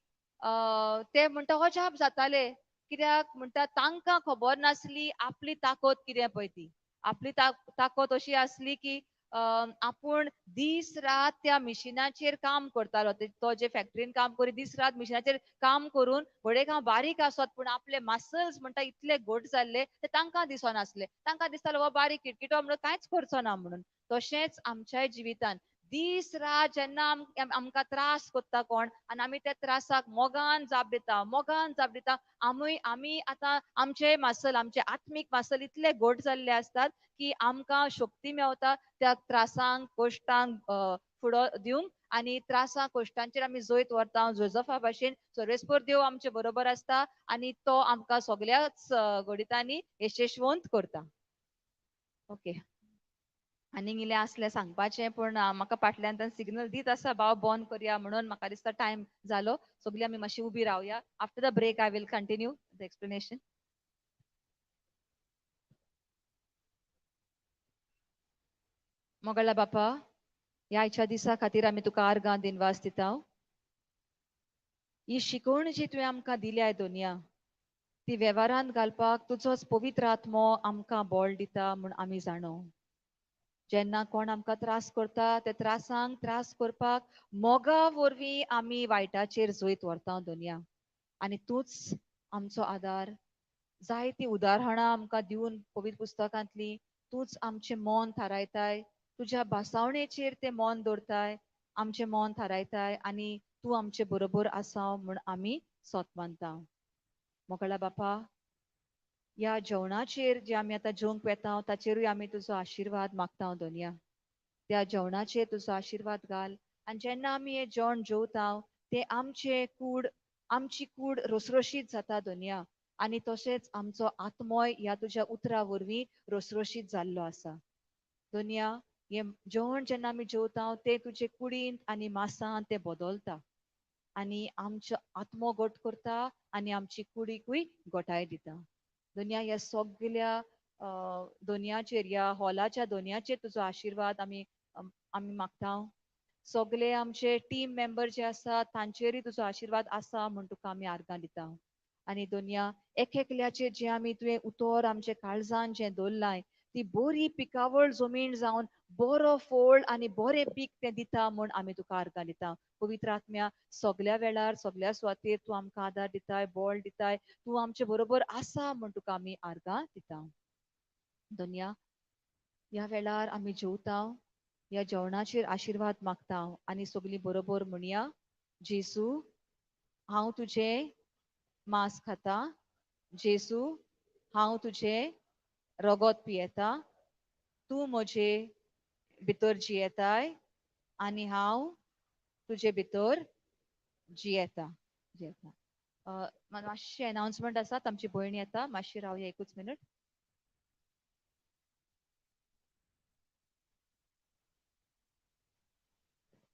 ते म्हणटा अजाप जाताले, कित्याक म्हणटा तांकां खबर नासली आपली ताकद कितें पळय ती. आपली ताकद अशी आसली की आपूण दीस रात त्या मिशिनाचेर काम करतालो. तो जे फॅक्टरीन काम करी दीस रात मिशिनाचेर काम करून घोडेक हांव बारीक आसत पूण आपले मसल्स म्हणटा इतले घट जाल्ले ते तांकां दिसनासले. तांकां दिसतालो हो बारीक किटकिटो म्हणून कांयच करचो ना म्हणून. तशेंच आमच्याय जिवितान दीस रात जेन्ना आमकां त्रास करता कोण आनी आमी त्या त्रासाक मोगान जाप दिता, आमी आतां आमचे मसल, आमचे आत्मीक मसल इतले घट जाल्ले आसतात की आमकां शक्ती मेवता त्या त्रासांक कश्टांक फुडो दिवंक. आनी त्रासां कश्टांचेर आमी जैत व्हरता. जोझफा भाशेन सर्वेस्पर देव आमचे बरोबर आसता आनी तो आमकां सगळ्याच घडितांनी यशस्वंत करता. ओके, आनीक इल्लें आसलें सांगपाचें पूण म्हाका फाटल्यान सिग्नल दीत आसा भाव बंद करया म्हणून. म्हाका दिसता टायम जालो. सगळीं आमी मातशी उबी रावया. After the break I will continue the explanation. मोगळा बापा, ह्या आयच्या दिसा खातीर आमी तुका आर्गां दिनवास दिता. ही शिकवण जी तुवें आमकां दिल्या दोनया, ती वेव्हारांत घालपाक तुजोच पवित्र आत्मो आमकां बळ दिता म्हूण आमी जाणो. जेन्ना कोण आमकां त्रास करता ते त्रासांक त्रास करपाक मोगा वरवीं आमी वायटाचेर जैत व्हरता दुनिया. आनी तूंच आमचो आदार. जायतीं उदाहरणां आमकां दिवन पवित्र पुस्तकांतली तूंच आमचें मन थारायताय. तुज्या भासावणेचेर तें मन दवरताय, आमचें मन थारायताय आनी तूं आमचे बरोबर आसा म्हूण आमी सोत मानता. मोकळा बापा, ह्या जेवणाचेर जे आमी आतां जेवंक वेता ताचेरूय आमी तुजो आशिर्वाद मागता दोनया. त्या जेवणाचेर तुजो आशिर्वाद घाल आनी जेन्ना आमी हें जेवण जेवता ते आमची कूड रसरशीत जाता दोनया. आनी तशेंच आमचो आत्मोय ह्या तुज्या उतरा वरवीं रसरशीत जाल्लो आसा. दोनया, हें जेवण जेन्ना आमी जेवता तें तुजे कुडींत आनी मांसान तें बदलता. आनी आमचो आत्मो घट करता आनी आमची कुडीकूय घटाय दिता. दुनिया ह्या सगळ्या दोनयाचेर ह्या हॉलाच्या दोनयाचेर तुजो आशिर्वाद आमी मागता. सगळे आमचे टीम मेंबर जे आसा तांचेरूय तुजो आशिर्वाद आसा म्हूण तुका आमी आर्गां दिता. आनी दोनया, एकल्याचेर जे आमी तुवें उतर आमचे काळजान जें दवरलाय ती बरी पिकावळ जमीन जावन बरो फोळ आनी बरें पीक तें दिता म्हूण आमी तुका आर्गां दिता. पवित्र आत्म्या, सगळ्या वेळार सगळ्या सुवातेर तूं आमकां आदार दिताय, बळ दिताय, तूं आमचे बरोबर आसा म्हूण तुका आमी आर्गां दिता. दोनया, ह्या वेळार आमी जेवता ह्या जेवणाचेर आशिर्वाद मागता आनी सगळीं बरोबर म्हणया, जेसू, हांव तुजें मांस खाता. जेसू, हांव तुजें रगत पियेता. तूं म्हजे भितर जियेताय आनी हांव तुजे भितर जियेता. जियेता. मातशें अनाउन्समेंट आसा, आमची भयण येता, मातशी रावया एकूच मिनट.